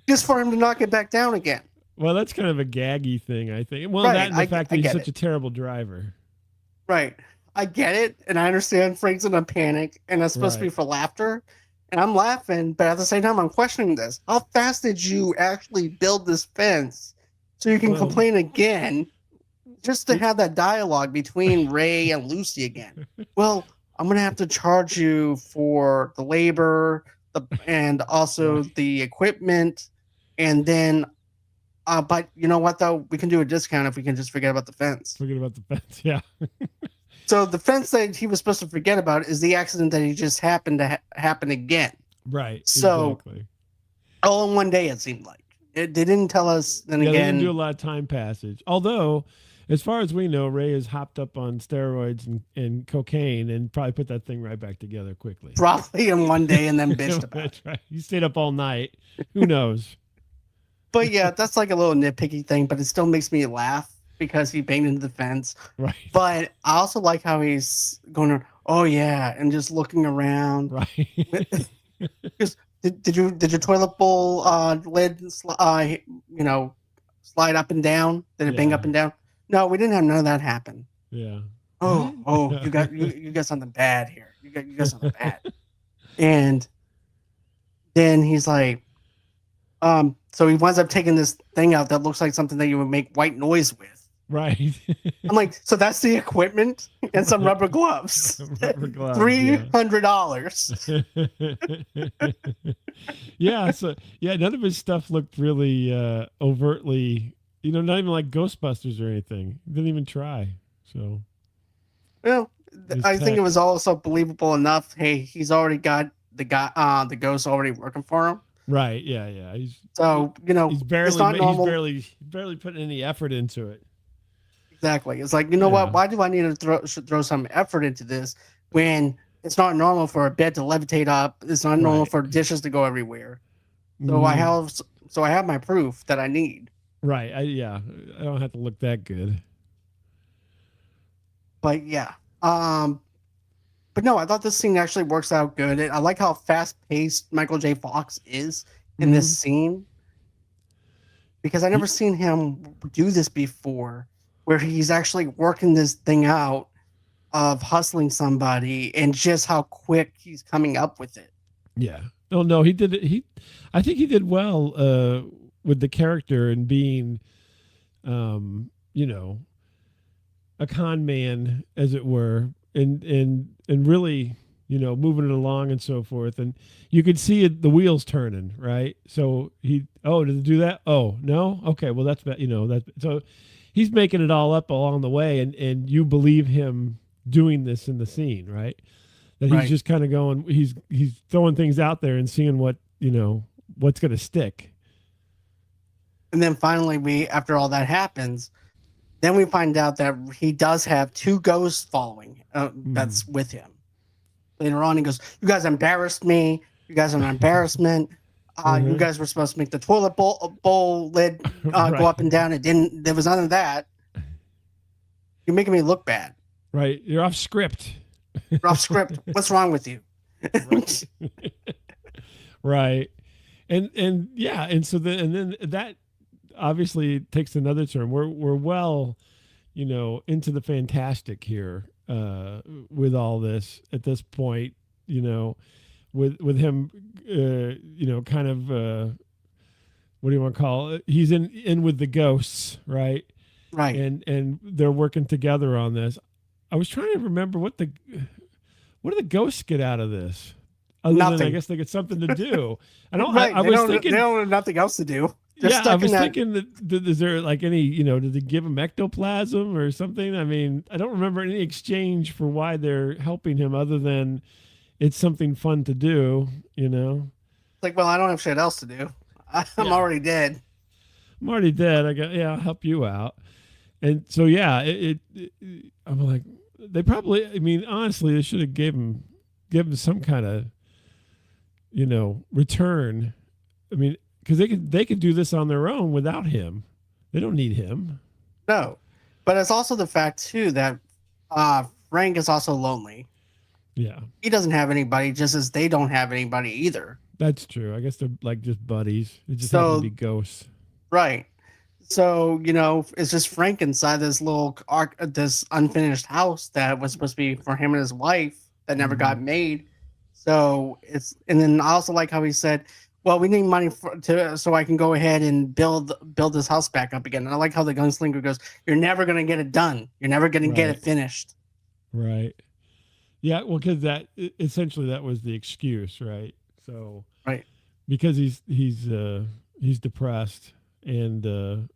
Just for him to knock it back down again. Well, that's kind of a gaggy thing, I think. Well, that and the fact that he's such a terrible driver. Right. I get it, and I understand Frank's in a panic, and it's supposed to be for laughter, and I'm laughing, but at the same time, I'm questioning this. How fast did you actually build this fence so you can complain again, just to have that dialogue between Ray and Lucy again? Well, I'm going to have to charge you for the labor and also the equipment, and then but you know what, though? We can do a discount if we can just forget about the fence. Forget about the fence, yeah. So the fence that he was supposed to forget about is the accident that he just happened to happen again. Right. So exactly. All in one day, it seemed like. They didn't tell us. Then again, they didn't do a lot of time passage. Although, as far as we know, Ray is hopped up on steroids and cocaine and probably put that thing right back together quickly. Probably in one day and then bitched about it. That's right. He stayed up all night. Who knows? But yeah, that's like a little nitpicky thing, but it still makes me laugh because he banged into the fence. Right. But I also like how he's going, "Oh yeah," and just looking around. Right. Did your toilet bowl lid slide up and down? Did it bang up and down? No, we didn't have none of that happen. Yeah. Oh, you got something bad here. You got something bad. And then he's like, so he winds up taking this thing out that looks like something that you would make white noise with. Right. I'm like, so that's the equipment and some rubber gloves. $300. Yeah. So none of his stuff looked really overtly, not even like Ghostbusters or anything. Didn't even try. So. Well, I think it was also believable enough. Hey, he's already got the ghost already working for him. Right. Yeah. Yeah. He's barely putting any effort into it. Exactly. It's like, what? Why do I need to throw some effort into this when it's not normal for a bed to levitate up? It's not normal for dishes to go everywhere. So I have my proof that I need. Right. I don't have to look that good. But yeah. But no, I thought this scene actually works out good. I like how fast-paced Michael J. Fox is in this scene, because I never seen him do this before, where he's actually working this thing out of hustling somebody and just how quick he's coming up with it. Yeah. Oh no, he did it. I think he did well with the character and being, a con man, as it were, and really, moving it along and so forth. And you could see it, the wheels turning, right? So did it do that? Oh, no? Okay, well, that's, so he's making it all up along the way, and you believe him doing this in the scene, right? That he's just kind of going, he's throwing things out there and seeing what, what's going to stick. And then finally, after all that happens, then we find out that he does have two ghosts following that's with him. Later on, he goes, "You guys embarrassed me. You guys are an embarrassment. You guys were supposed to make the toilet bowl lid go up and down. It didn't. There was none of that. You're making me look bad. Right. You're off script. You're off script. What's wrong with you?" Right. And yeah. And so then that obviously takes another turn. We're well, into the fantastic here with all this at this point, with him, kind of what do you want to call it? He's in with the ghosts, right? Right. And they're working together on this. I was trying to remember what do the ghosts get out of this, other than I Nothing. guess they get something to do. I don't. Right. I was They thinking, don't have nothing else to do. They're yeah, I stuck in was that. thinking that is there like any, did they give him ectoplasm or something? I mean, I don't remember any exchange for why they're helping him, other than it's something fun to do. It's like, well, I don't have shit else to do. I'm Yeah, already dead. I'm already dead. I'll help you out. And so yeah, I'm like, they probably. I mean, honestly, they should have given some kind of return. I mean, because they could do this on their own without him. They don't need him. No, but it's also the fact too that Frank is also lonely. Yeah, He doesn't have anybody, just as they don't have anybody either. that's true. I guess they're like just buddies. They just happen to be So ghosts. right. So it's just Frank inside this little arc, this unfinished house that was supposed to be for him and his wife that never Mm-hmm. got made. So and then I also like how he said, "Well, we need money so I can go ahead and build this house back up again." And I like how the gunslinger goes, "You're never gonna get it done. You're never gonna get Right. it finished." Right. Yeah. Well, because essentially that was the excuse, right? So Right. because he's depressed, and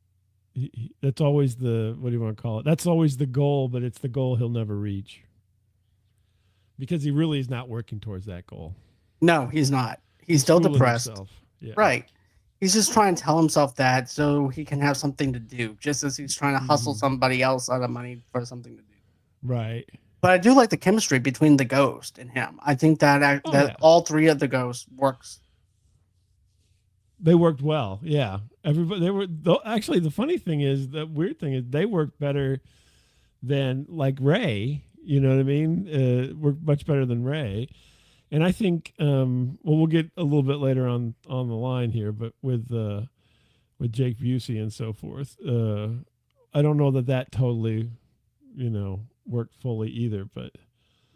that's always the, what do you want to call it? That's always the goal, but it's the goal he'll never reach, because he really is not working towards that goal. No, he's not. He's He's still fooling depressed. himself. Yeah. Right. He's just trying to tell himself that so he can have something to do, just as he's trying to hustle Hmm. somebody else out of money for something to do. Right. But I do like the chemistry between the ghost and him. I think Oh that yeah. all three of the ghosts works. They worked well. Yeah. Everybody, they were, though, actually, the funny thing is, the weird thing is, they worked better than like Ray. You know what I mean? Worked much better than Ray. And I think, well, we'll get a little bit later on the line here, but with Jake Busey and so forth, I don't know that totally, worked fully either. But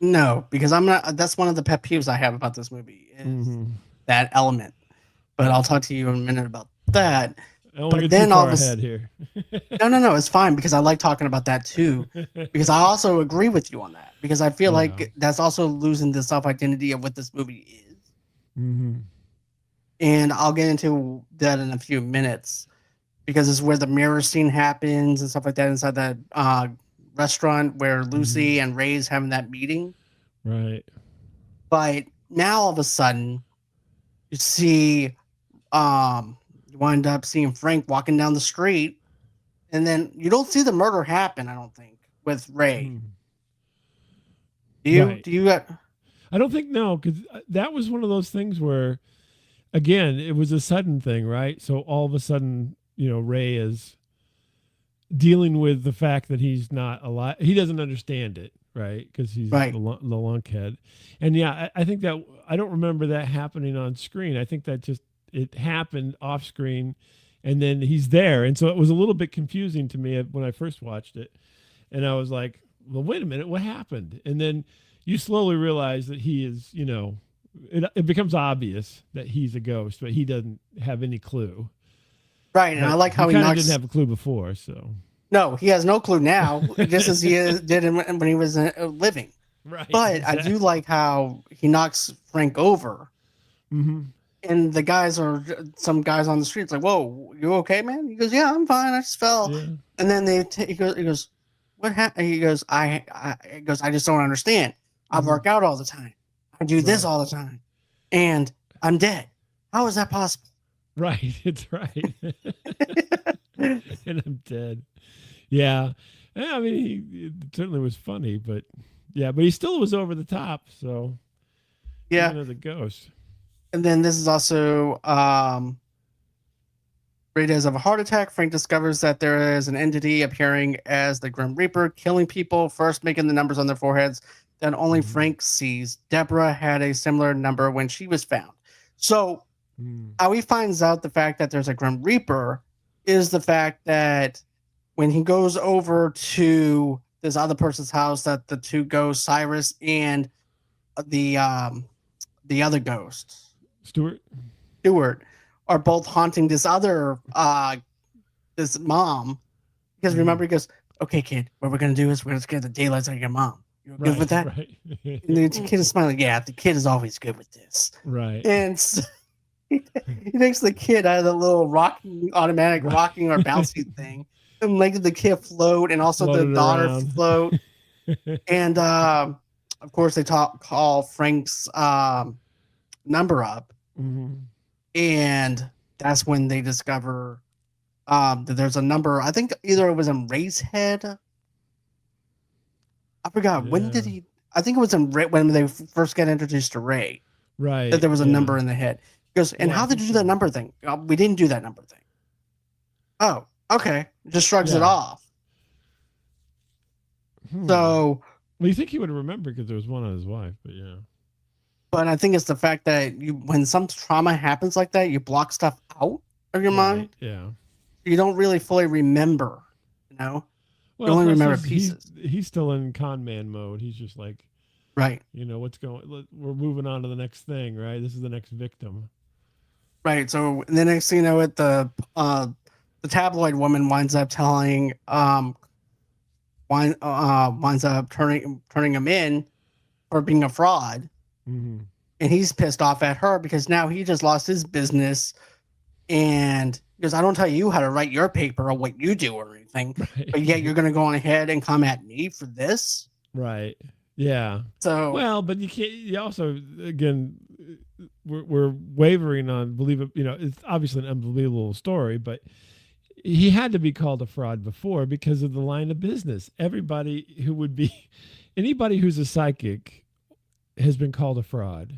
No, because I'm not. That's one of the pet peeves I have about this movie is mm-hmm. that element. But I'll talk to you in a minute about that. I don't want to But get too then all far of a ahead here. no, it's fine because I like talking about that too. Because I also agree with you on that because I feel Yeah. like that's also losing the self identity of what this movie is. Mm-hmm. And I'll get into that in a few minutes because it's where the mirror scene happens and stuff like that inside that restaurant where Lucy and Ray's having that meeting. Right. But now all of a sudden, you see, you wind up seeing Frank walking down the street, and then you don't see the murder happen. I don't think with Ray. Mm. Do you? Right. Do you? I don't think, no, because that was one of those things where, again, it was a sudden thing, right? So all of a sudden, Ray is dealing with the fact that he's not alive. He doesn't understand it, right? Because he's Right. the lunkhead. And yeah, I think that, I don't remember that happening on screen. I think that just, it happened off screen, and then he's there. And so it was a little bit confusing to me when I first watched it. And I was like, well, wait a minute, what happened? And then you slowly realize that he is, it becomes obvious that he's a ghost, but he doesn't have any clue. Right, and But I like how he kind of knocks. didn't have a clue before, so. No, he has no clue now, just as did when he was living. Right. But exactly. I do like how he knocks Frank over, Mm-hmm. and the guys are some guys on the street. It's like, "Whoa, you okay, man?" He goes, "Yeah, I'm fine. I just fell." Yeah. And then he goes, "What happened?" He goes, he goes, "I just don't understand. I Mhm. work out all the time. I do this Right. all the time, and I'm dead. How is that possible?" Right. It's right. And I'm dead. Yeah. Yeah, I mean, it certainly was funny, but yeah, but he still was over the top. So Yeah. even as a ghost. And then this is also Ray dies of a heart attack. Frank discovers that there is an entity appearing as the Grim Reaper, killing people, first making the numbers on their foreheads. Then only Mhm. Frank sees. Deborah had a similar number when she was found. So Mm. how he finds out the fact that there's a Grim Reaper is the fact that when he goes over to this other person's house, that the two ghosts, Cyrus and the the other ghost, Stuart. Stewart, are both haunting this other this mom. Because remember, he goes, "Okay, kid, what we're gonna do is we're gonna scare the daylights out of your mom. You're good with that?" Right. And the kid is smiling. Yeah, the kid is always good with this. Right. And so he takes the kid out of the little rocking, automatic rocking or bouncy thing, and make the kid float, and also the Floated daughter around. float. And of course, they call Frank's number up, and that's when they discover that there's a number. I think either it was in Ray's head. I forgot when did he. I think it was in Ray, when they first got introduced to Ray. Right. That there was a number in the head. He goes, and how did you do that number thing? We didn't do that number thing. Oh, okay. Just shrugs it off. So, well, you think he would remember because there was one on his wife, but yeah. But I think it's the fact that when some trauma happens like that, you block stuff out of your mind. Yeah. You don't really fully remember, Well, you only remember pieces. He's still in con man mode. He's just like, right. What's going? We're moving on to the next thing, right? This is the next victim. Right. So the next thing you know, the tabloid woman winds up telling winds up turning him in for being a fraud, and he's pissed off at her because now he just lost his business, and because I don't tell you how to write your paper or what you do or anything, but yet you're going to go on ahead and come at me for this, right? Yeah. So well, but you can't. You also, again, we're wavering on believe it. It's obviously an unbelievable story, but he had to be called a fraud before because of the line of business. Anybody who's a psychic has been called a fraud.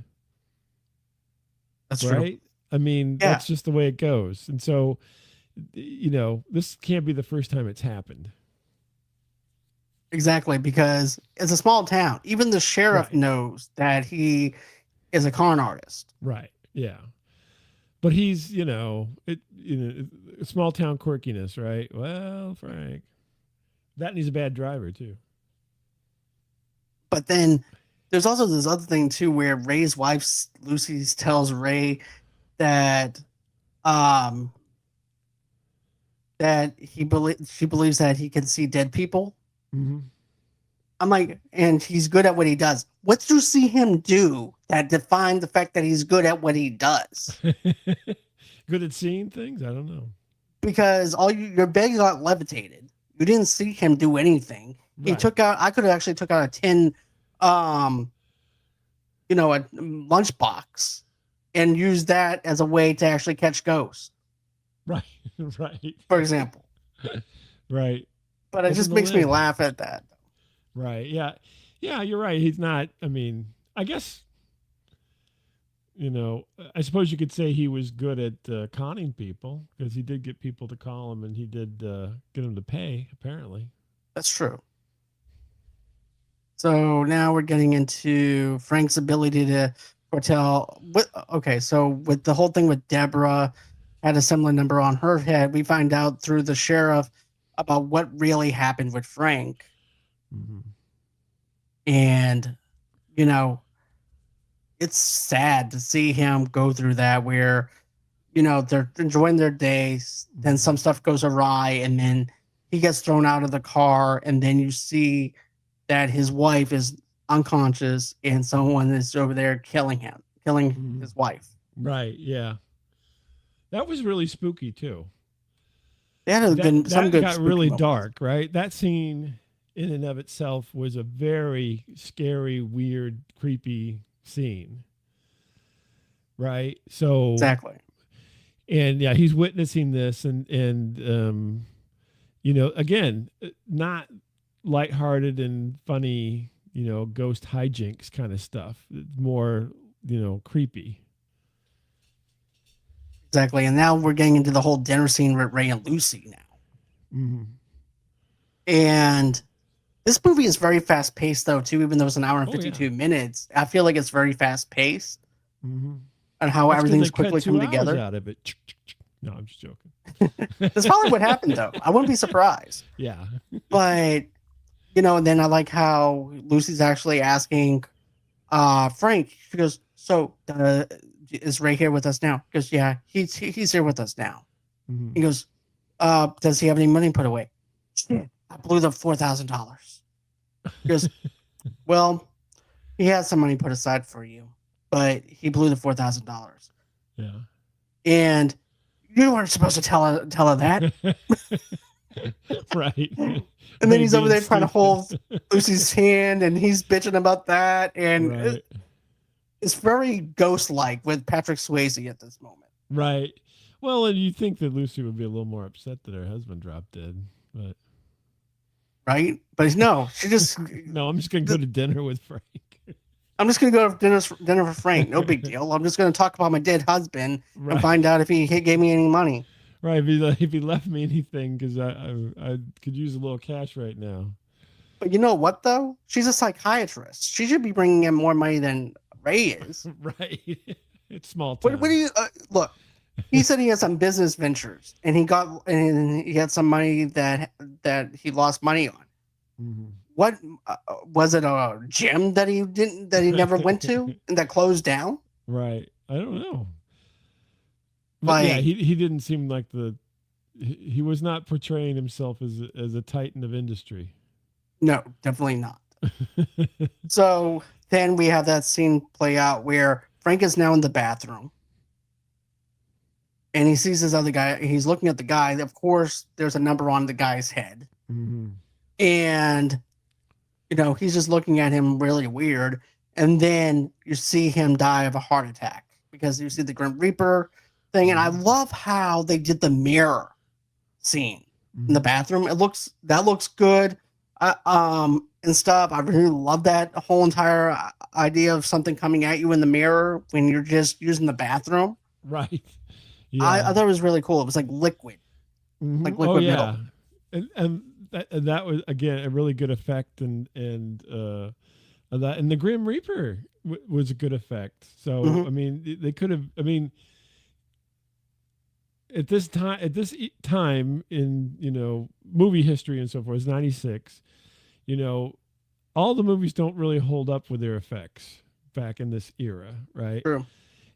That's right. True. I mean, that's just the way it goes. And so, this can't be the first time it's happened. Exactly, because it's a small town. Even the sheriff knows that he is a con artist. Right. Yeah. But he's, small town quirkiness, right? Well, Frank, that and he's a bad driver too. But then there's also this other thing too, where Ray's wife Lucy tells Ray that she believes that he can see dead people. I'm like, and he's good at what he does. What do you see him do that define the fact that he's good at what he does? Good at seeing things? I don't know. Because your bag got levitated. You didn't see him do anything. He took out. I could have actually took out a tin, a lunchbox, and used that as a way to actually catch ghosts. Right. Right. For example. Right. But it just makes me laugh at that. Right. Yeah. Yeah, you're right. He's not. I mean, I guess. I suppose you could say he was good at conning people because he did get people to call him and he did get them to pay, apparently. That's true. So now we're getting into Frank's ability to foretell. Okay, so with the whole thing with Deborah had a similar number on her head, we find out through the sheriff about what really happened with Frank. And, it's sad to see him go through that where, they're enjoying their days, then some stuff goes awry, and then he gets thrown out of the car, and then you see that his wife is unconscious and someone is over there killing his wife. Right, yeah. That was really spooky, too. That got really dark, right? That scene in and of itself was a very scary, weird, creepy scene, right? So exactly, and yeah, he's witnessing this, and again, not lighthearted and funny, ghost hijinks kind of stuff. It's more, creepy. Exactly, and now we're getting into the whole dinner scene with Ray and Lucy now, and. This movie is very fast paced, though, too. Even though it's an hour and 52 minutes, I feel like it's very fast paced, and how everything's quickly come together. Out of it. No, I'm just joking. That's probably what happened, though. I wouldn't be surprised. Yeah, but and then I like how Lucy's actually asking Frank. She goes, so is Ray here with us now? He goes, yeah, he's here with us now. Mm-hmm. He goes, does he have any money put away? Shit, I blew the $4,000. He goes, well, he has some money put aside for you, but he blew the $4,000. Yeah. And you weren't supposed to tell her that. Right. And then he's over there trying to hold Lucy's hand, and he's bitching about that. And right. it's very ghost-like with Patrick Swayze at this moment. Right. Well, and you think that Lucy would be a little more upset that her husband dropped dead, but right? But no, she just no. I'm just gonna go to dinner with Frank. I'm just gonna go to dinner for Frank. No big deal. I'm just gonna talk about my dead husband and find out if he gave me any money. Right. If he left me anything, because I could use a little cash right now. But you know what though? She's a psychiatrist. She should be bringing in more money than Ray is. Right. It's small time. What do you look? He said he had some business ventures, and he had some money that he lost money on. Mm-hmm. What was it? A gym that he never went to and that closed down? Right. I don't know. But yeah, he didn't seem like he was not portraying himself as a titan of industry. No, definitely not. So then we have that scene play out where Frank is now in the bathroom. And he sees this other guy. He's looking at the guy. Of course, there's a number on the guy's head. Mm-hmm. And, he's just looking at him really weird. And then you see him die of a heart attack because you see the Grim Reaper thing. And I love how they did the mirror scene in the bathroom. That looks good. And stuff. I really love that whole entire idea of something coming at you in the mirror when you're just using the bathroom. Right. Yeah. I thought it was really cool. It was like liquid, like liquid metal. And that was again a really good effect, and that, and the Grim Reaper was a good effect. So I mean, they could have. I mean, at this time in movie history and so forth, it's 96. All the movies don't really hold up with their effects back in this era, right? True.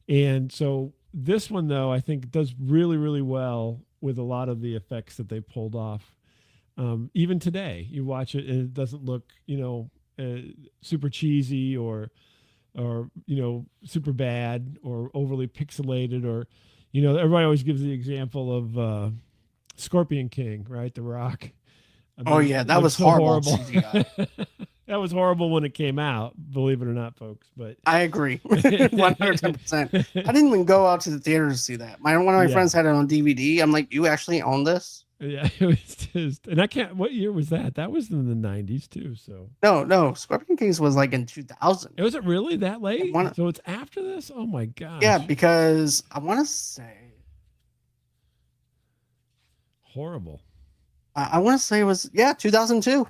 And so this one, though, I think does really, really well with a lot of the effects that they pulled off. Even today, you watch it and it doesn't look, super cheesy or super bad or overly pixelated or, everybody always gives the example of Scorpion King, right? The Rock. I mean, that was so horrible. That was horrible when it came out, believe it or not, folks. But I agree, 110%. I didn't even go out to the theater to see that. One of my friends had it on DVD. I'm like, you actually own this? Yeah, it was just, and I can't. What year was that? That was in the 90s too. So no, Scorpion Kings was like in 2000. Was it really that late? So it's after this? Oh my gosh! Yeah, because I want to say horrible. I want to say it was 2002.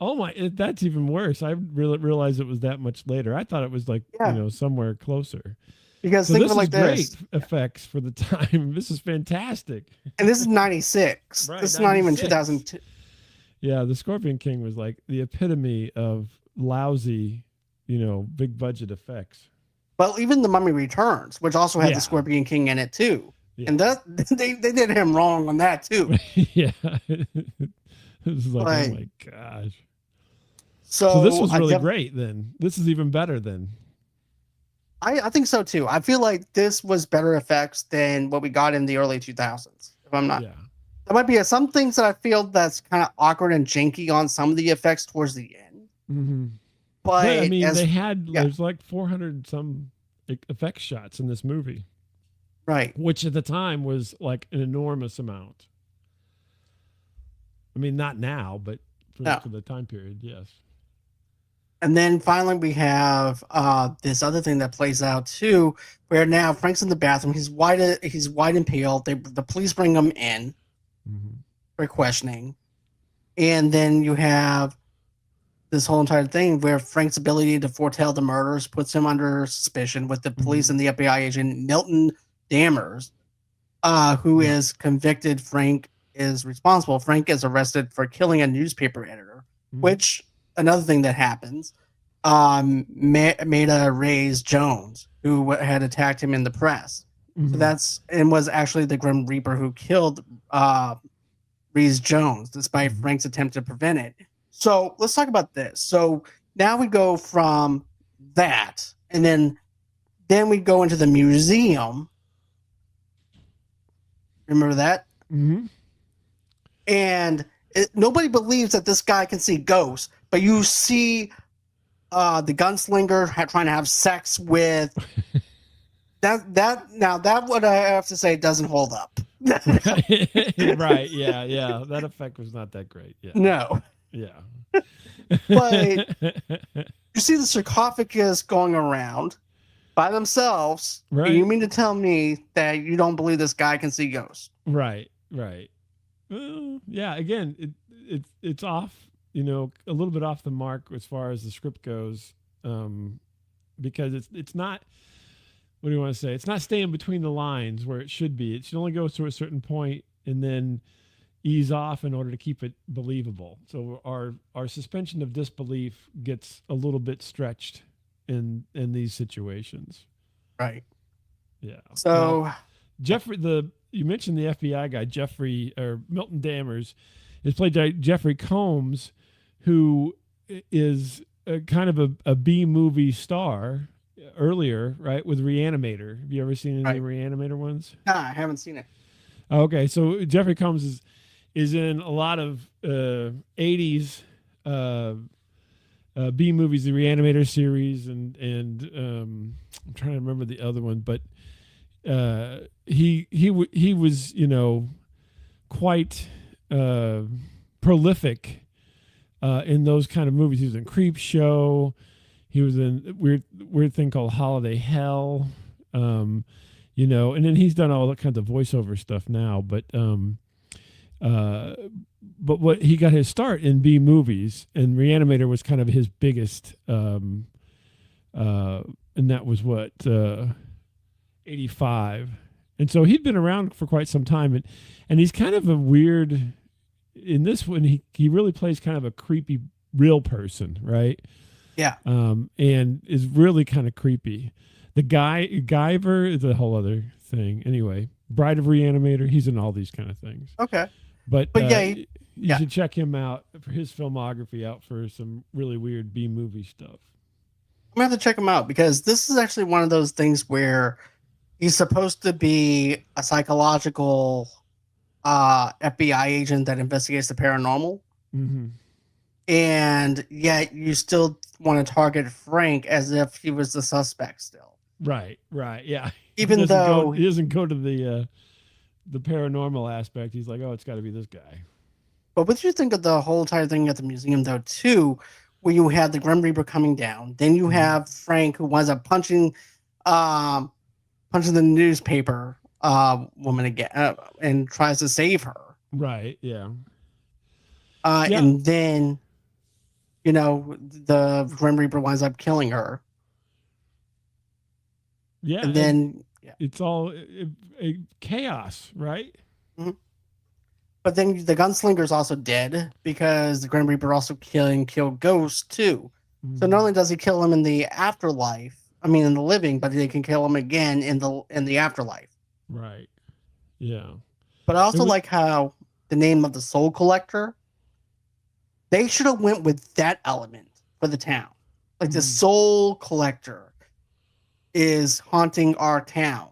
Oh my, that's even worse. I really realized it was that much later. I thought it was like somewhere closer. Because think of it like this: great effects for the time. This is fantastic. And this is 96. Right, this is not even 2002. Yeah, the Scorpion King was like the epitome of lousy, big budget effects. Well, even The Mummy Returns, which also had the Scorpion King in it too, and that they did him wrong on that too. Yeah, it was like, oh my gosh. So this was really great. Then this is even better than. I think so too. I feel like this was better effects than what we got in the early 2000s. If I'm not, there might be some things that I feel that's kind of awkward and janky on some of the effects towards the end. Mm-hmm. But I mean, they had there's like 400 some effects shots in this movie, right? Which at the time was like an enormous amount. I mean, not now, but for the time period, yes. And then finally we have this other thing that plays out too, where now Frank's in the bathroom. He's white and pale. The police bring him in for questioning, and then you have this whole entire thing where Frank's ability to foretell the murders puts him under suspicion with the police and the FBI agent Milton Dammers, who is convicted. Frank is responsible. Frank is arrested for killing a newspaper editor, which. Another thing that happens, Maida Reyes Jones who had attacked him in the press. So Mhm. that's and was actually the Grim Reaper who killed Reese Jones, despite Mhm. Frank's attempt to prevent it. So let's talk about this. So now we go from that, and then we go into the museum. Remember that? Mhm. And nobody believes that this guy can see ghosts, but you see the gunslinger trying to have sex with that. Now that what I have to say doesn't hold up. Right. Right. Yeah. Yeah. That effect was not that great. Yeah. No, Yeah. but you see the sarcophagus going around by themselves, and you Right. mean to tell me that you don't believe this guy can see ghosts? Right. Right. Well, yeah. Again, it's off. You know, a little bit off the mark as far as the script goes, because it's not. What do you want to say? It's not staying between the lines where it should be. It should only go to a certain point and then ease off in order to keep it believable. So our suspension of disbelief gets a little bit stretched in these situations. Right. Yeah. Now, So Jeffrey, the you mentioned the FBI guy, Jeffrey or Milton Dammers, is played by Jeffrey Combs, who is kind of a B movie star earlier, right? With Reanimator. Have you ever seen any of right. the Reanimator ones? Nah, I haven't seen it. Okay, so Jeffrey Combs is in a lot of 80s uh, B movies, the Reanimator series, and I'm trying to remember the other one, but he was quite prolific in those kind of movies. He was in Creep Show. He was in a weird thing called Holiday Hell. And then he's done all that kinds of voiceover stuff now. Uh, but what he got his start in B movies, and Reanimator was kind of his biggest. And that was what 85, and so he'd been around for quite some time, and he's kind of a weird. In this one, he really plays kind of a creepy real person, right? Yeah. And is really kind of creepy. The guy Guyver is a whole other thing. Anyway, Bride of Reanimator, he's in all these kind of things. Okay. But But yeah, you should check him out for his filmography out for some really weird B movie stuff. I'm gonna have to check him out because this is actually one of those things where he's supposed to be a psychological FBI agent that investigates the paranormal, Mm-hmm. and yet you still want to target Frank as if he was the suspect still, Right, right, yeah. even though. He doesn't go to the paranormal aspect. He's like, oh, it's got to be this guy. But what do you think of the whole entire thing at the museum, though, too, where you have the Grim Reaper coming down, then you Mm-hmm. have Frank who winds up um, punching the newspaper woman again and tries to save her, Right, yeah, yeah, and then the Grim Reaper winds up killing her, yeah. and And then yeah. it's all chaos, right? Mhm. But then the gunslinger's also dead because the Grim Reaper also killed Ghost too. So not Mm-hmm. only does he kill him in the afterlife, I mean in the living, but they can kill him again in the afterlife. Right, yeah. But I It also was. like how the name of the Soul Collector, they should have went with that element for the town. Like the Mm, Soul Collector is haunting our town.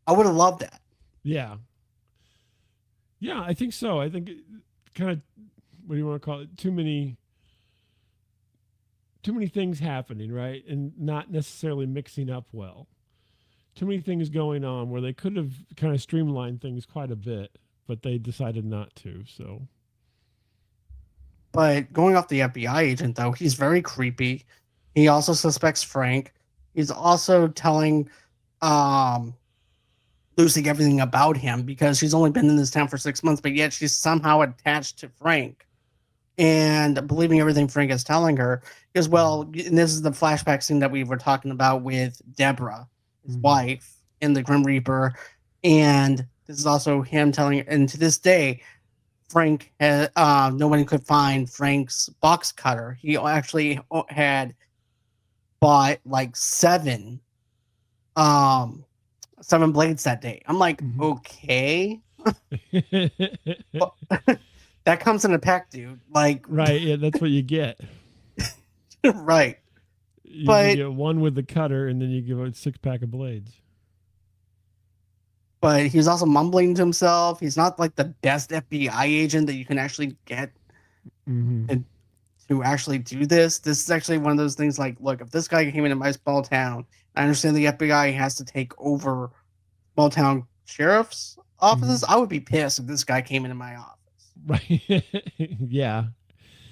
I would have loved that. yeah, yeah. I think so. I think kind of what do you want to call it? Too many things happening, right? And not necessarily mixing up well. Too many things going on where they could have kind of streamlined things quite a bit, but they decided not to. So, But going off the FBI agent, though, he's very creepy. He also suspects Frank. He's also telling um, Lucy everything about him because she's only been in this town for 6 months, but yet she's somehow attached to Frank and believing everything Frank is telling her. As well, and this is the flashback scene that we were talking about with Deborah, his mm-hmm. wife, in the Grim Reaper. And this is also him telling, and to this day, Frank had, nobody could find Frank's box cutter. He actually had bought like um seven blades that day. I'm like, Mhm. okay, but that comes in a pack, dude. Like, Right. Yeah, that's what you get. right. You usually But get one with the cutter, and then you give a 6 pack of blades. he was also mumbling to himself. He's not like the best FBI agent that you can actually get Mm-hmm. to, to actually do this. This is actually one of those things like, look, if this guy came into my small town, I understand the FBI has to take over small town sheriff's Mm-hmm. offices. I would be pissed if this guy came into my office. Right. Yeah.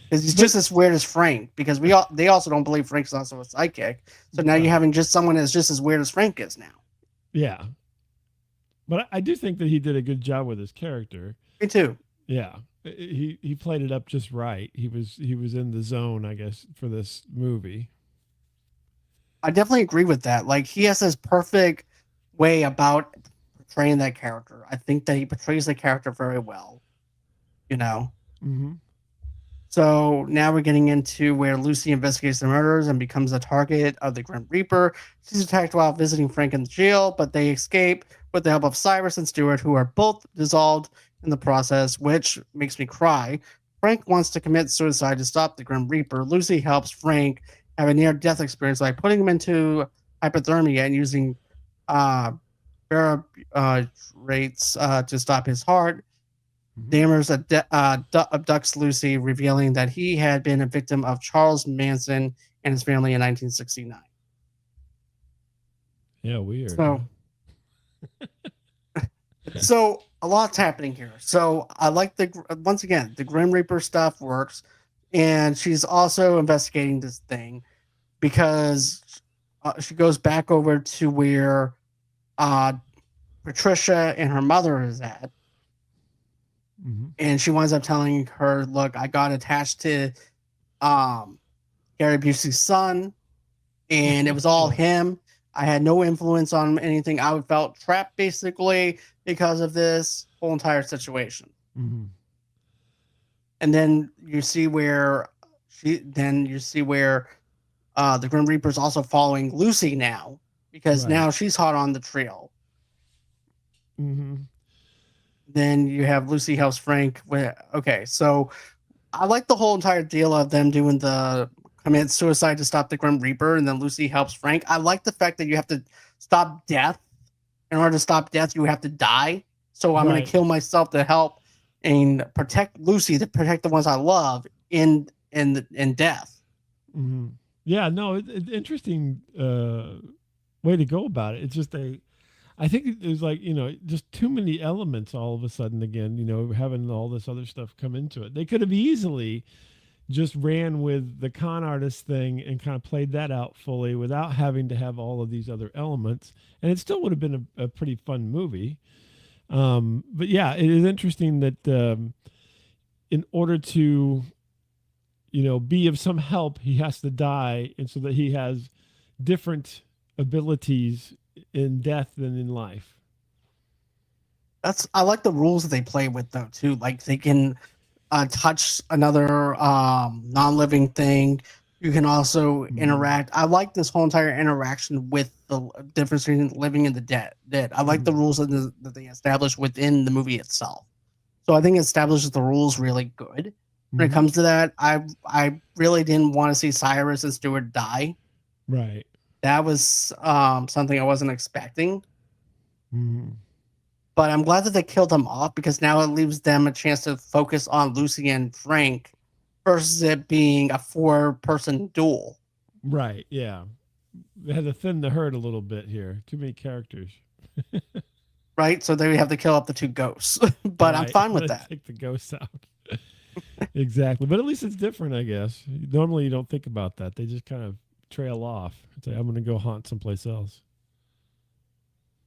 Because he's But just as weird as Frank. Because they also don't believe Frank's also a psychic. So now you're right. having just someone that's just as weird as Frank is now. Yeah. But I do think that he did a good job with his character. Me too. Yeah. He played it up just right. He was in the zone, I guess, for this movie. I definitely agree with that. Like he has this perfect way about portraying that character. I think that he portrays the character very well. You know. Mm-hmm. So now we're getting into where Lucy investigates the murders and becomes the target of the Grim Reaper. She's attacked while visiting Frank in the jail, but they escape with the help of Cyrus and Stewart, who are both dissolved in the process, which makes me cry. Frank wants to commit suicide to stop the Grim Reaper. Lucy helps Frank have a near death experience by putting him into hypothermia and using uh, barbiturates to stop his heart. Mm-hmm. Dammers abducts Lucy, revealing that he had been a victim of Charles Manson and his family in 1969. Yeah, weird, So, huh? so a lot's happening here. So I like once again the Grim Reaper stuff works, and she's also investigating this thing because she goes back over to where uh, Patricia and her mother is at, Mm-hmm. and she winds up telling her, "Look, I got attached to um, Gary Busey's son, and it was all Yeah. him. I had no influence on anything. I felt trapped basically because of this whole entire situation." Mm-hmm. And then you see where the Grim Reaper's also following Lucy now because Right. now she's hot on the trail. Mm-hmm. Then you have Lucy helps Frank with okay, so I like the whole entire deal of them doing the commit suicide to stop the Grim Reaper, and then Lucy helps Frank. I like the fact that you have to stop death. In order to stop death, you have to die. So I'm going to Right. kill myself to help and protect Lucy, to protect the ones I love in death. Mm-hmm. Yeah. No, interesting way to go about it. It's just I think there's like, just too many elements all of a sudden again, having all this other stuff come into it. They could have easily just ran with the con artist thing and kind of played that out fully without having to have all of these other elements. And it still would have been a pretty fun movie. But yeah, it is interesting that in order to, be of some help, he has to die. And so that he has different abilities in death than in life. I like the rules that they play with though too. Like they can touch another non-living thing. You can also Mm-hmm. interact. I like this whole entire interaction with the difference between living and the dead. I like the Mm-hmm. rules that they establish within the movie itself. So I think it establishes the rules really good. When it Mm-hmm. comes to that, I really didn't want to see Cyrus and Stewart die. Right. That was something I wasn't expecting. Mm-hmm. But I'm glad that they killed them off because now it leaves them a chance to focus on Lucy and Frank versus it being a four-person duel, Right. Yeah. They had to thin the herd a little bit here. Too many characters. right? So they would have to kill up the two ghosts. But I'm Right. fine with that. Take the ghosts out. Exactly. But at least it's different, I guess. Normally you don't think about that. They just kind of trail off and say, I'm going to go haunt someplace else.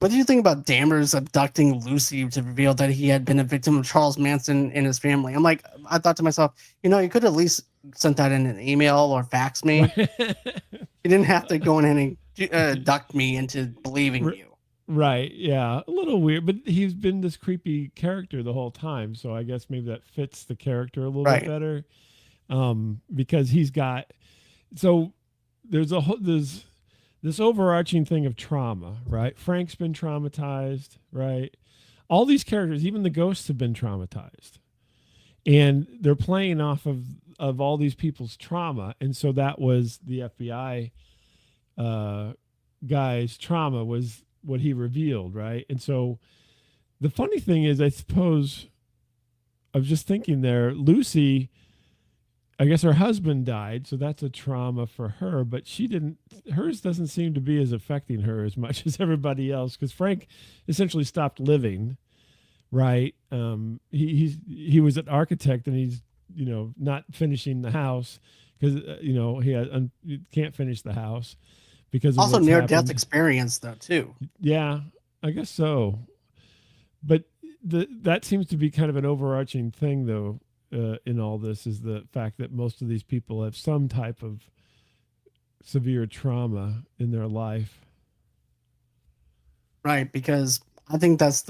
What do you think about Dammers abducting Lucy to reveal that he had been a victim of Charles Manson and his family? I thought to myself, you could at least sent that in an email or fax me. Right. You didn't have to go in and abduct me into believing you. Right. Yeah. A little weird, but he's been this creepy character the whole time. So I guess maybe that fits the character a little bit Right. better. Because he's got, so there's this overarching thing of trauma, right? Frank's been traumatized, right? All these characters, even the ghosts, have been traumatized, and they're playing off of all these people's trauma, and so that was the FBI uh, guy's trauma was what he revealed, right? And so the funny thing is, I suppose I was just thinking there, Lucy, I guess her husband died, so that's a trauma for her, but she didn't, hers doesn't seem to be as affecting her as much as everybody else because Frank essentially stopped living, right? He was an architect and he's, not finishing the house because, he can't finish the house because of Also what's near death happened. experience though too. Yeah, I guess so. But that seems to be kind of an overarching thing, though, in all this is the fact that most of these people have some type of severe trauma in their life. Right, because I think that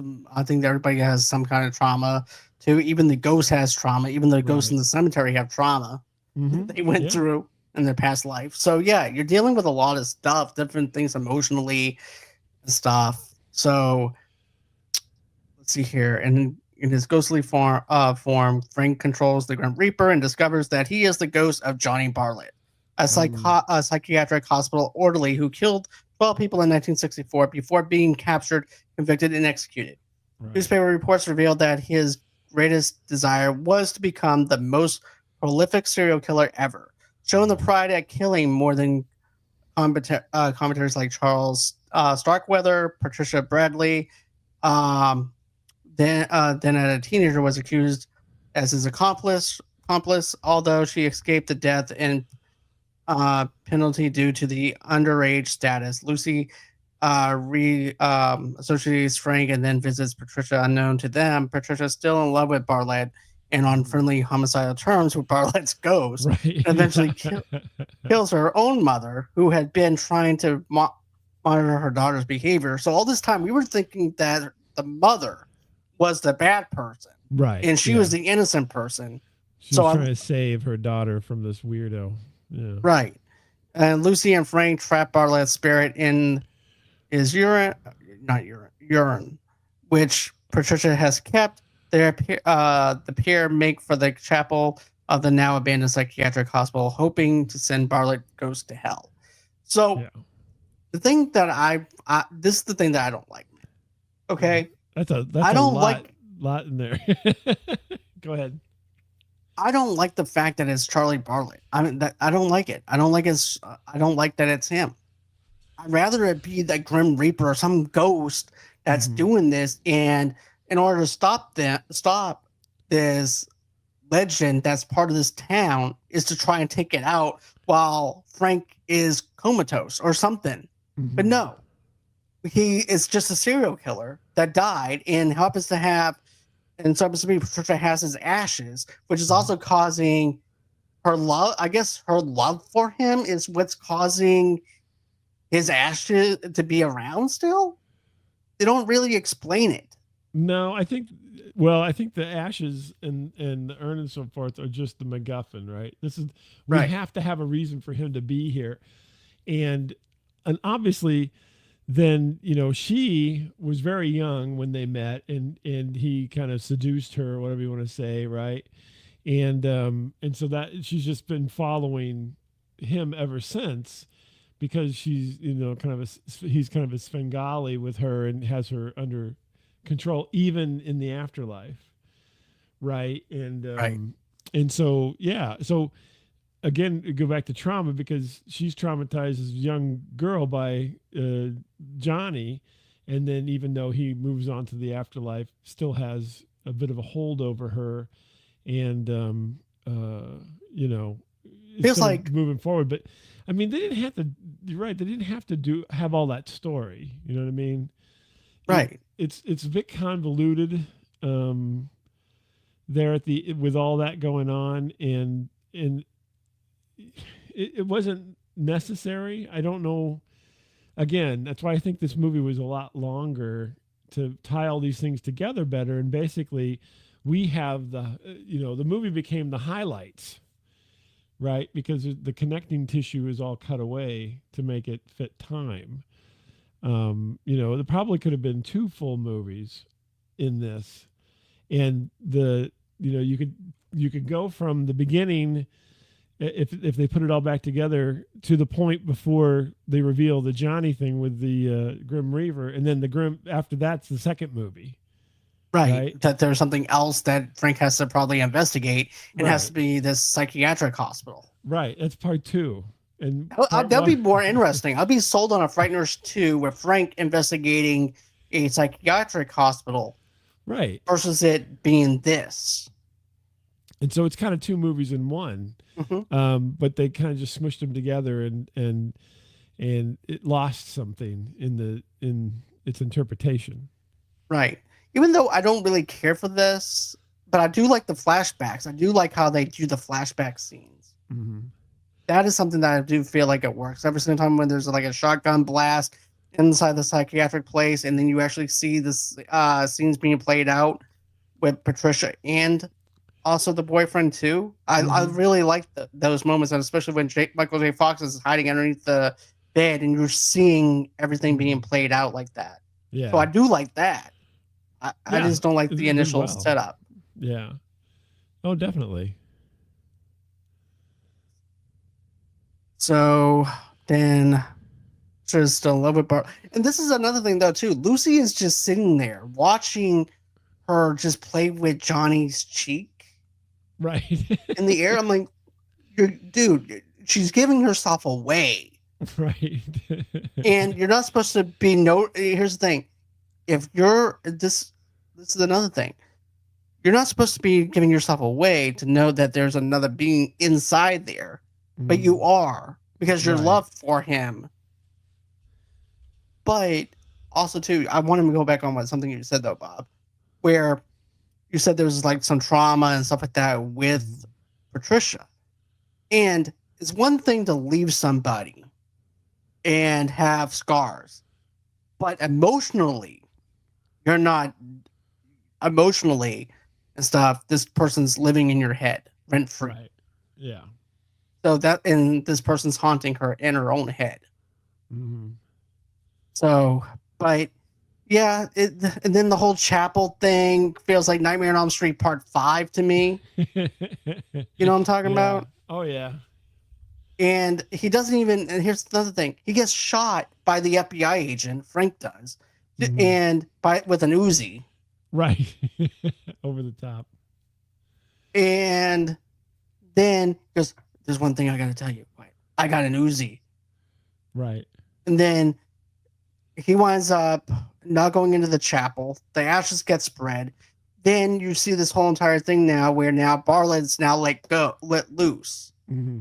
everybody has some kind of trauma too. Even the ghost has trauma. Even the ghosts in Right. the cemetery have trauma Mm-hmm. that they went Yeah. through in their past life. So yeah, you're dealing with a lot of stuff, different things emotionally and stuff. So let's see here. And in his ghostly form, Frank controls the Grim Reaper and discovers that he is the ghost of Johnny Bartlett, Mm, a psychiatric hospital orderly who killed 12 people in 1964 before being captured, convicted, and executed. right. Newspaper reports revealed that his greatest desire was to become the most prolific serial killer ever, showing the Mm, pride at killing more than commentators like Charles Starkweather, Patricia Bradley, um, then a teenager was accused as his accomplice, although she escaped the death and penalty due to the underage status. Lucy associates Frank and then visits Patricia unknown to them. Patricia's still in love with Bartlett and on mm. friendly homicidal terms with Bartlett's ghost, Right. and Yeah. eventually kills her own mother, who had been trying to monitor her daughter's behavior. So all this time, we were thinking that the mother was the bad person, Right. and she was Yeah. the innocent person. She So was I trying to save her daughter from this weirdo. Yeah. right, and Lucy and Frank trap Bartlett's spirit in his urine, which Patricia has kept. The pair make for the chapel of the now abandoned psychiatric hospital, hoping to send Bartlett ghost to hell. So Yeah. the thing that this is the thing that I don't like, man. Mm. Okay, That's I a don't like lot in there. Go ahead. I don't like the fact that it's Charlie Bartlett. I mean, that I don't like it. I don't like that it's him. I'd rather it be that Grim Reaper or some ghost that's Mm-hmm. doing this, and in order to stop this legend that's part of this town, is to try and take it out while Frank is comatose or something. But Mm-hmm. no, he is just a serial killer that died and happens to have, and so happens to be Patricia has his ashes, which is Mm-hmm. also causing her love. I guess her love for him is what's causing his ashes to be around still. They don't really explain it. No, I think. Well, I think the ashes and the urn and so forth are just the MacGuffin, right? This is we Right. have to have a reason for him to be here, and obviously, then she was very young when they met, and he kind of seduced her, or whatever you want to say, right? And so that she's just been following him ever since because she's kind of he's kind of a Svengali with her and has her under control even in the afterlife, right? Right. And so yeah, so again go back to trauma because she's traumatized as a young girl by Johnny, and then even though he moves on to the afterlife still has a bit of a hold over her, and you know is Feels kind of like moving forward. But I mean, they didn't have to. You're right. They didn't have to have all that story. You know what I mean? right. It's a bit convoluted um, there at the with all that going on, and it wasn't necessary. I don't know. Again, that's why I think this movie was a lot longer to tie all these things together better. And basically, we have the the movie became the highlights, right? Because the connecting tissue is all cut away to make it fit time. There probably could have been two full movies in this, and you could go from the beginning, if they put it all back together, to the point before they reveal the Johnny thing with the Grim Reaver, and then the Grim after that's the second movie, Right. right? That there's something else that Frank has to probably investigate. It has to Right, be this psychiatric hospital. right. That's part two, and part That'd be one, more interesting. I'd be sold on a Frighteners 2 with Frank investigating a psychiatric hospital right. versus it being this. And so it's kind of two movies in one, Hmm. but they kind of just smushed them together, and it lost something in its interpretation. Right. Even though I don't really care for this, but I do like the flashbacks. I do like how they do the flashback scenes. Mm-hmm. That is something that I do feel like it works. Every single time when there's like a shotgun blast inside the psychiatric place, and then you actually see this scenes being played out with Patricia and also the boyfriend too. I Mm-hmm. really like those moments, and especially when Michael J. Fox is hiding underneath the bed, and you're seeing everything being Mm-hmm. played out like that. So I Yeah, do like that. I yeah, just don't like the it did initial well. setup. Yeah. Oh, definitely. So then just a little bit, and this is another thing though too. Lucy is just sitting there watching her just play with Johnny's cheek Right. in the air. I'm like, dude, she's giving herself away, Right. and you're not supposed to be. No, here's the thing: if you're this is another thing. You're not supposed to be giving yourself away to know that there's another being inside there, but you Mm, are because your right. love for him. But also too, I want to go back on what something you said though, Bob, where you said there's like some trauma and stuff like that with Mhm. Patricia. And it's one thing to leave somebody and have scars, but emotionally, you're not emotionally and stuff. This person's living in your head rent free. Right. Yeah. So that and this person's haunting her in her own head. Mm-hmm. So, but yeah, and then the whole chapel thing feels like Nightmare on Elm Street Part 5 to me. You know what I'm talking Yeah. about? Oh, yeah. And he doesn't even, and here's another thing, he gets shot by the FBI agent, Frank does, Mm-hmm. and by with an Uzi. Right. Over the top. And then he goes, there's one thing I got to tell you. I got an Uzi. Right. And then he winds up not going into the chapel. The ashes get spread. Then you see this whole entire thing now where now Bartlett's now let loose. Mm-hmm.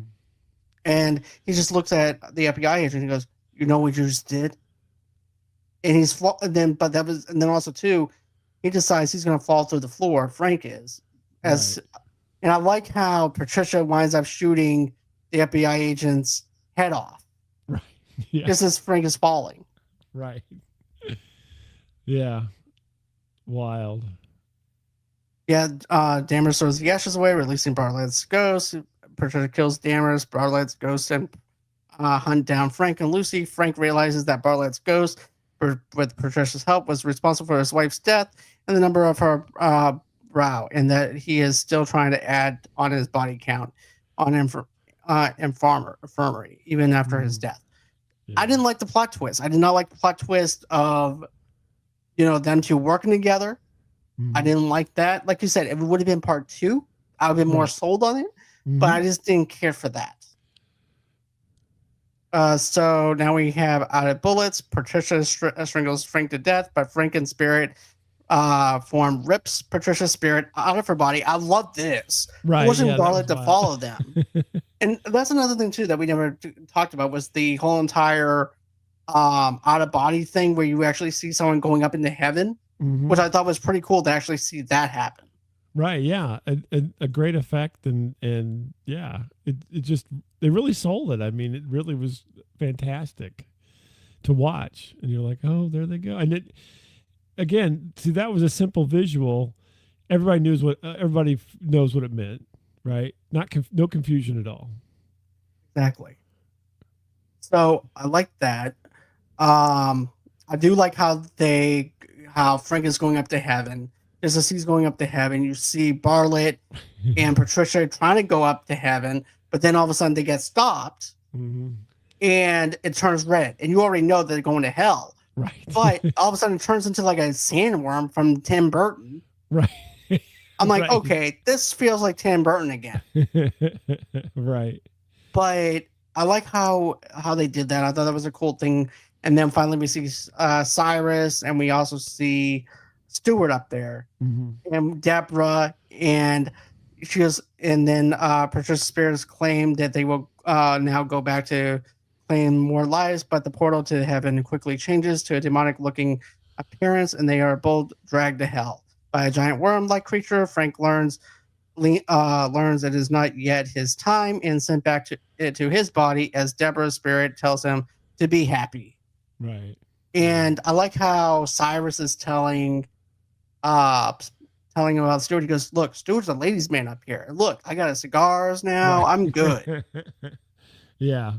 And he just looks at the FBI agent and he goes, you know what you just did? And and then also too, he decides he's going to fall through the floor. Frank is. As Right. And I like how Patricia winds up shooting the FBI agent's head off Right. Yeah. just as Frank is falling. Right. Yeah. Wild. Yeah, Dammers throws the ashes away, releasing Bartlett's ghost. Patricia kills Dammers. Bartlett's ghost and hunt down Frank and Lucy. Frank realizes that Bartlett's ghost, with Patricia's help, was responsible for his wife's death and the number of her brow, and that he is still trying to add on his body count on infirmary, even after his Mm-hmm. death. Yeah. I didn't like the plot twist. I did not like the plot twist of them two working together. Mm-hmm. I didn't like that. Like you said, if it would have been part 2, I would have been more Right. sold on it. Mm-hmm. But I just didn't care for that. So now we have out of bullets. Patricia strangles Frank to death, but Frank and Spirit form rips Patricia's spirit out of her body. I love this. Right. Forcing Yeah. That was Bartlett to wild. follow them. And that's another thing too that we never talked about was the whole entire out of body thing where you actually see someone going up into heaven, Mm-hmm. which I thought was pretty cool to actually see that happen. Right. Yeah. A great effect. And yeah, it just, they really sold it. I mean, it really was fantastic to watch. And you're like, oh, there they go. And it, again, see, that was a simple visual. Everybody knows what it meant, right? No confusion at all. Exactly. So I like that. I do like how Frank is going up to heaven. Just as he's going up to heaven, you see Bartlett and Patricia trying to go up to heaven, but then all of a sudden they get stopped Mm-hmm. and it turns red, and you already know they're going to hell. Right. But all of a sudden it turns into like a sandworm from Tim Burton. Right. I'm like, Right. okay, this feels like Tim Burton again. Right. But I like how they did that. I thought that was a cool thing. And then finally we see Cyrus, and we also see Stewart up there, Mm-hmm. and Deborah, and and then Patricia Spears claimed that they will now go back to claim more lives, but the portal to heaven quickly changes to a demonic looking appearance, and they are both dragged to hell by a giant worm-like creature. Frank learns it is not yet his time and sent back to his body as Deborah's spirit tells him to be happy. Right. And I like how Cyrus is uh telling him about Stuart. He goes, "Look, Stuart's a ladies' man up here. Look, I got cigars now. Right. I'm good." Yeah.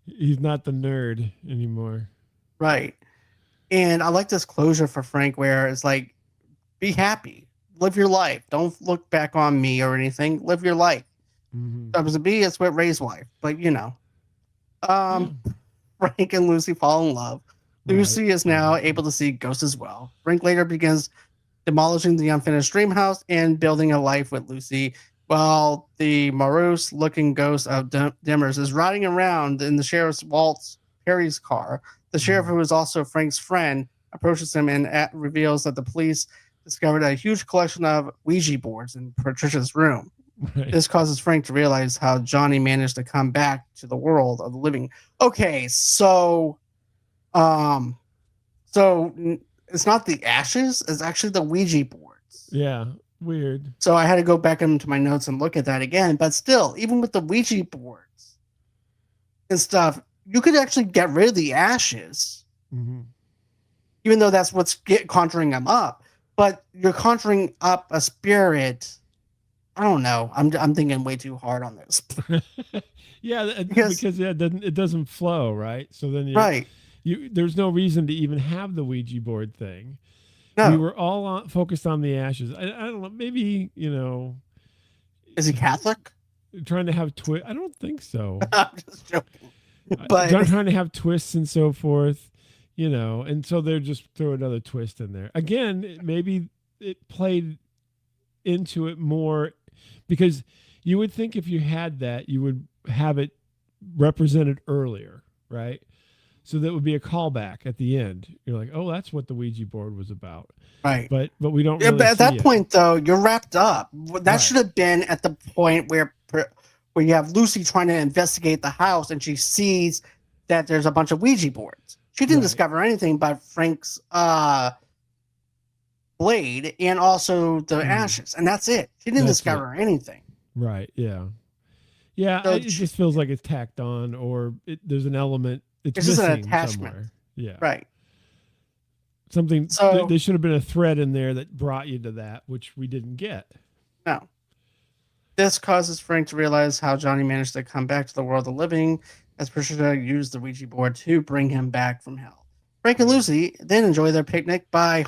He's not the nerd anymore. Right. And I like this closure for Frank where it's like, be happy. Live your life. Don't look back on me or anything. Live your life. Mm-hmm. That was a B, it's what Ray's wife. But Yeah. Um Frank and Lucy fall in love. Right. Lucy is now able to see ghosts as well. Frank later begins demolishing the unfinished dream house and building a life with Lucy, while the morose looking ghost of Dimmers is riding around in the sheriff's Waltz Perry's car. The sheriff, who is also Frank's friend, approaches him and reveals that the police discovered a huge collection of Ouija boards in Patricia's room. Right. This causes Frank to realize how Johnny managed to come back to the world of the living. Okay, um, so it's not the ashes; it's actually the Ouija boards. Yeah. Weird. So I had to go back into my notes and look at that again. But still, even with the Ouija boards and stuff, you could actually get rid of the ashes, Mm-hmm. even though that's what's conjuring them up. But you're conjuring up a spirit. I don't know. I'm thinking way too hard on this. Yeah, because it doesn't flow, right? So then Right. There's no reason to even have the Ouija board thing. No. We were all focused on the ashes. I don't know. Maybe Is he Catholic? trying to have twist. I don't think so. I'm just joking. But Trying to have twists and so forth, and so they're just throw another twist in there. Again, maybe it played into it more because you would think if you had that, you would have it represented earlier, right? So that would be a callback at the end. You're like, oh, that's what the Ouija board was about. right. But we don't Yeah, really but at that see it. point, though, you're wrapped up. That Right. should have been at the point where you have Lucy trying to investigate the house, and she sees that there's a bunch of Ouija boards. She didn't Right. discover anything but Frank's blade and also the ashes, and that's it. She didn't That's discover anything. Right. Yeah. Yeah. So It just feels like it's tacked on, or there's an element it's just an missing attachment. somewhere. Yeah. Right. Something. So- there should have been a thread in there that brought you to that, which we didn't get. No. This causes Frank to realize how Johnny managed to come back to the world of the living, as Patricia used the Ouija board to bring him back from hell. Frank and Lucy then enjoy their picnic by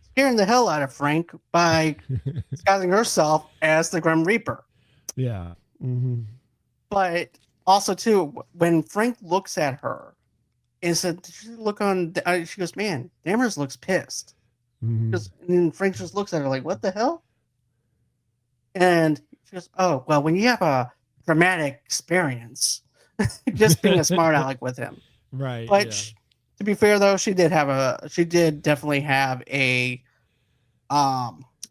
scaring the hell out of Frank by disguising herself as the Grim Reaper. Yeah. Mm-hmm. But also, too, when Frank looks at her and said, "Did you look on?" She goes, "Man, Dammers looks pissed." Mm-hmm. And then Frank just looks at her like, "What the hell?" And she goes, "Oh, well, when you have a dramatic experience, just being a smart aleck with him." Right. But Yeah. to be fair, though, she did definitely have a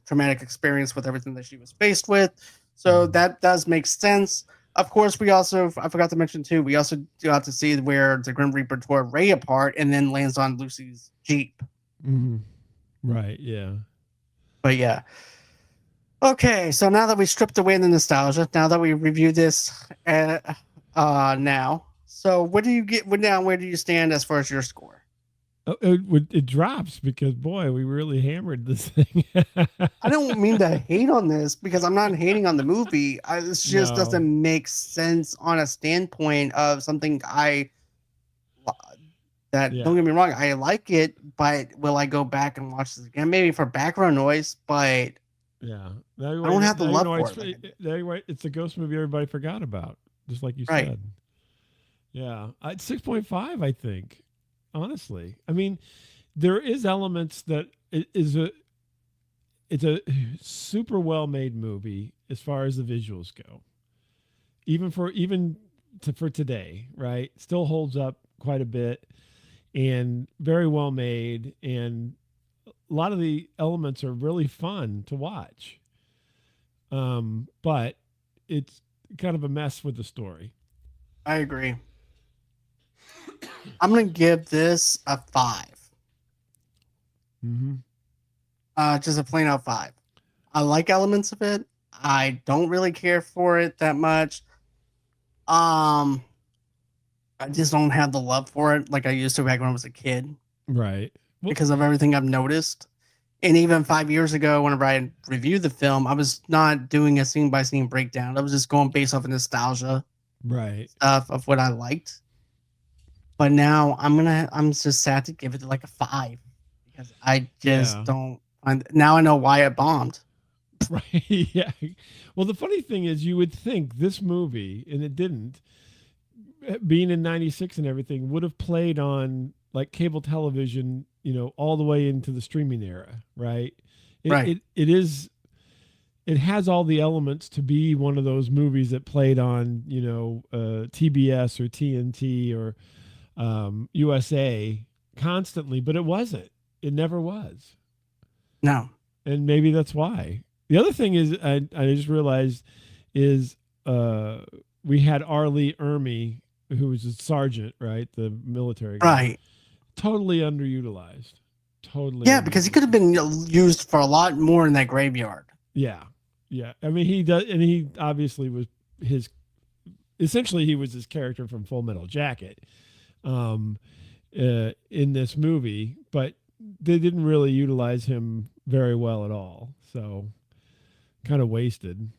traumatic experience with everything that she was faced with. So that does make sense. Of course, I forgot to mention too, we also got to see where the Grim Reaper tore Ray apart and then lands on Lucy's Jeep. Mm-hmm. Right. Yeah. But yeah. Okay, so now that we stripped away the nostalgia, now that we reviewed this now, so what do you get now? Where do you stand as far as your score? it drops because boy, we really hammered this thing. I don't mean to hate on this because I'm not hating on the movie. It just No, doesn't make sense on a standpoint of something that yeah, don't get me wrong, I like it, but will I go back and watch this again? Maybe for background noise, but yeah. I don't have the Now you know love why for it. Like I do. now you why it's a ghost movie everybody forgot about, just like you Right. said. Yeah, it's 6.5. I think, honestly, I mean, there is elements that it is a it's a super well made movie as far as the visuals go. For today, right? Still holds up quite a bit and very well made, and a lot of the elements are really fun to watch. But it's kind of a mess with the story. I agree. I'm gonna give this a 5. Mm-hmm. Just a plain out 5. I like elements of it. I don't really care for it that much. Um, I just don't have the love for it like I used to back when I was a kid Right. Well, because of everything I've noticed. And even 5 years ago, whenever I reviewed the film, I was not doing a scene by scene breakdown. I was just going based off of nostalgia right. stuff of what I liked. But now I'm just sad to give it like a 5 because I just Yeah. don't. Now I know why it bombed. Right. Yeah. Well, the funny thing is, you would think this movie, and it didn't, being in '96 and everything, would have played on like cable television, all the way into the streaming era, right? It Right. it it is it has all the elements to be one of those movies that played on, TBS or TNT or USA constantly, but it wasn't. It never was, No. and maybe that's why. The other thing is, I just realized is uh, we had Arlie Ermy, who was a sergeant, right, the military guy, Right. totally underutilized, totally Yeah, because he could have underutilized. been used for a lot more in that graveyard. Yeah, yeah. I mean, he does, and he obviously was his. Essentially, he was his character from Full Metal Jacket, um, in this movie, but they didn't really utilize him very well at all. So kind of wasted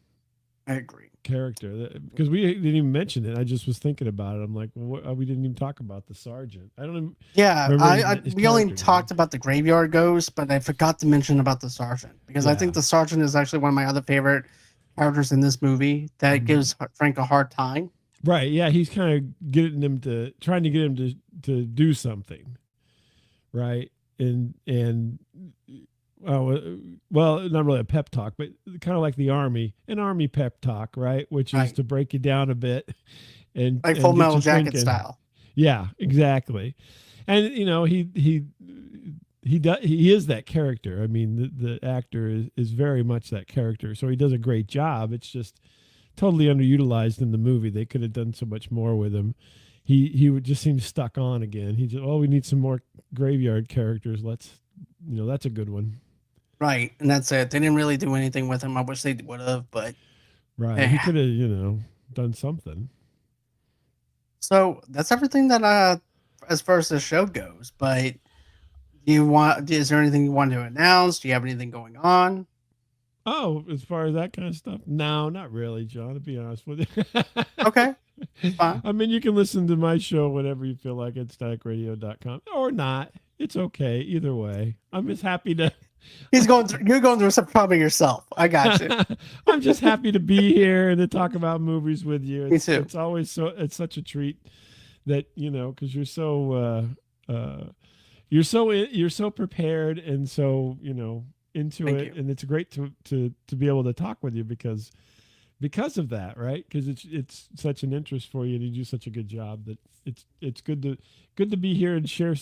I agree. character because we didn't even mention it. I just was thinking about it. I'm like, well, we didn't even talk about the sergeant. I don't even Yeah, remember his we only character name. talked about the graveyard ghost, but I forgot to mention about the sergeant because I think Yeah. the sergeant is actually one of my other favorite characters in this movie that Mhm. gives Frank a hard time. Right. Yeah. He's kind of getting him to trying to get him to do something. Right. And uh, well, not really a pep talk, but kind of like the army, an army pep talk, right? Which is Right. to break you down a bit Like Full and get Metal you Jacket thinking. style. Yeah, exactly. And he is that character. I mean, the actor is very much that character. So he does a great job. It's just totally underutilized in the movie. They could have done so much more with him. He would just seem stuck on again. He just, oh, we need some more graveyard characters. Let's, that's a good one. Right, and that's it. They didn't really do anything with him. I wish they would have, but Right. He eh. could have, done something. So that's everything that as far as the show goes. But do you want? Is there anything you want to announce? Do you have anything going on? Oh, as far as that kind of stuff, no, not really, John. To be honest with you, Okay, fine. I mean, you can listen to my show whenever you feel like it, staticradio.com, or not. It's okay either way. I'm just happy to. He's going through. You're going through some problem yourself. I got you. I'm just happy to be here and to talk about movies with you. Me It's too. it's always it's such a treat that because you're so prepared and so into Thank it, you. and it's great to be able to talk with you because of that, right? Because it's such an interest for you, and you do such a good job that it's good to be here and share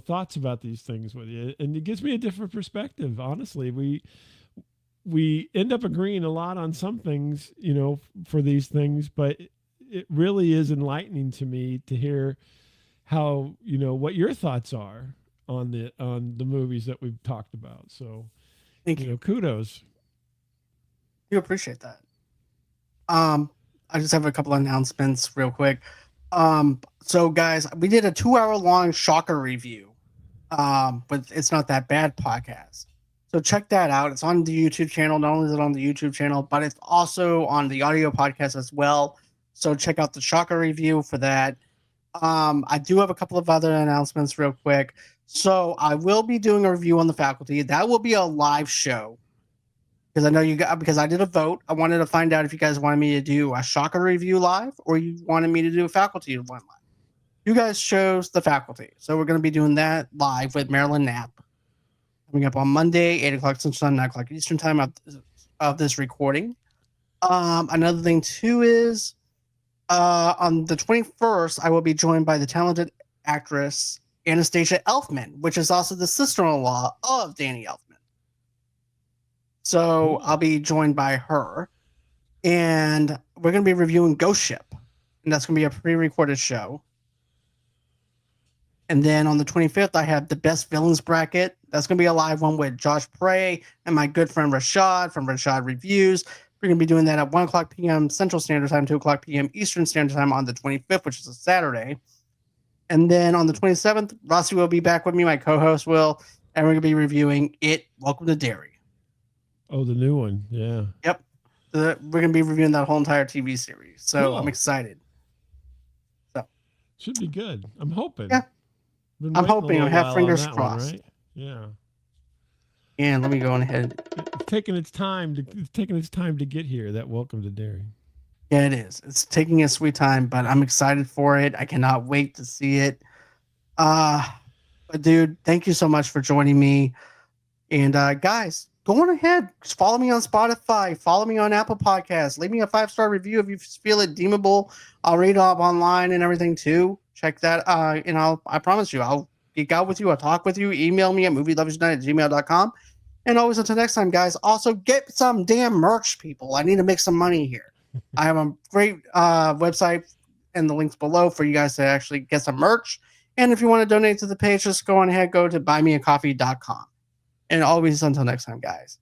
thoughts about these things with you, and it gives me a different perspective. Honestly, we end up agreeing a lot on some things, for these things, but it really is enlightening to me to hear how what your thoughts are on the movies that we've talked about. So Thank you. kudos. You appreciate that. Um, I just have a couple of announcements real quick. So guys, we did a 2 hour long Shocker review. But it's not that bad podcast. So check that out. It's on the YouTube channel. Not only is it on the YouTube channel, but it's also on the audio podcast as well. So check out the Shocker review for that. I do have a couple of other announcements real quick. So I will be doing a review on The Faculty. That will be a live show because I know you got because I did a vote. I wanted to find out if you guys wanted me to do a Shocker review live or you wanted me to do a Faculty one live. You guys chose The Faculty, so we're going to be doing that live with Marilyn Knapp coming up on Monday, 8 o'clock Central Time, 9 o'clock Eastern Time of this recording. Another thing too is on the 21st, I will be joined by the talented actress Anastasia Elfman, which is also the sister-in-law of Danny Elfman. So I'll be joined by her, and we're going to be reviewing Ghost Ship, and that's going to be a pre-recorded show. And then on the 25th, I have the Best Villains Bracket. That's going to be a live one with Josh Prey and my good friend Rashad from Rashad Reviews. We're going to be doing that at 1 o'clock p.m. Central Standard Time, 2 o'clock p.m. Eastern Standard Time on the 25th, which is a Saturday. And then on the 27th, Rossie will be back with me, my co-host will, and we're going to be reviewing It, Welcome to Derry. Oh, the new one. Yeah. Yep. We're going to be reviewing that whole entire TV series. So cool. I'm excited. So should be good. I'm hoping. Yeah. I'm hoping. I have fingers crossed. One, right? Yeah. And let me go on ahead. It's taking its time to get here. That Welcome to Derry. Yeah, it is. It's taking a sweet time, but I'm excited for it. I cannot wait to see it. But dude, thank you so much for joining me. And guys, go on ahead. Just follow me on Spotify. Follow me on Apple Podcasts. Leave me a 5-star review if you feel it deemable. I'll read it up online and everything too. Check that. And I promise you, I'll geek out with you. I'll talk with you. Email me at movieloversunite@gmail.com. And always until next time, guys. Also, get some damn merch, people. I need to make some money here. I have a great website and the links below for you guys to actually get some merch. And if you want to donate to the page, just go on ahead, go to buymeacoffee.com. And always until next time, guys.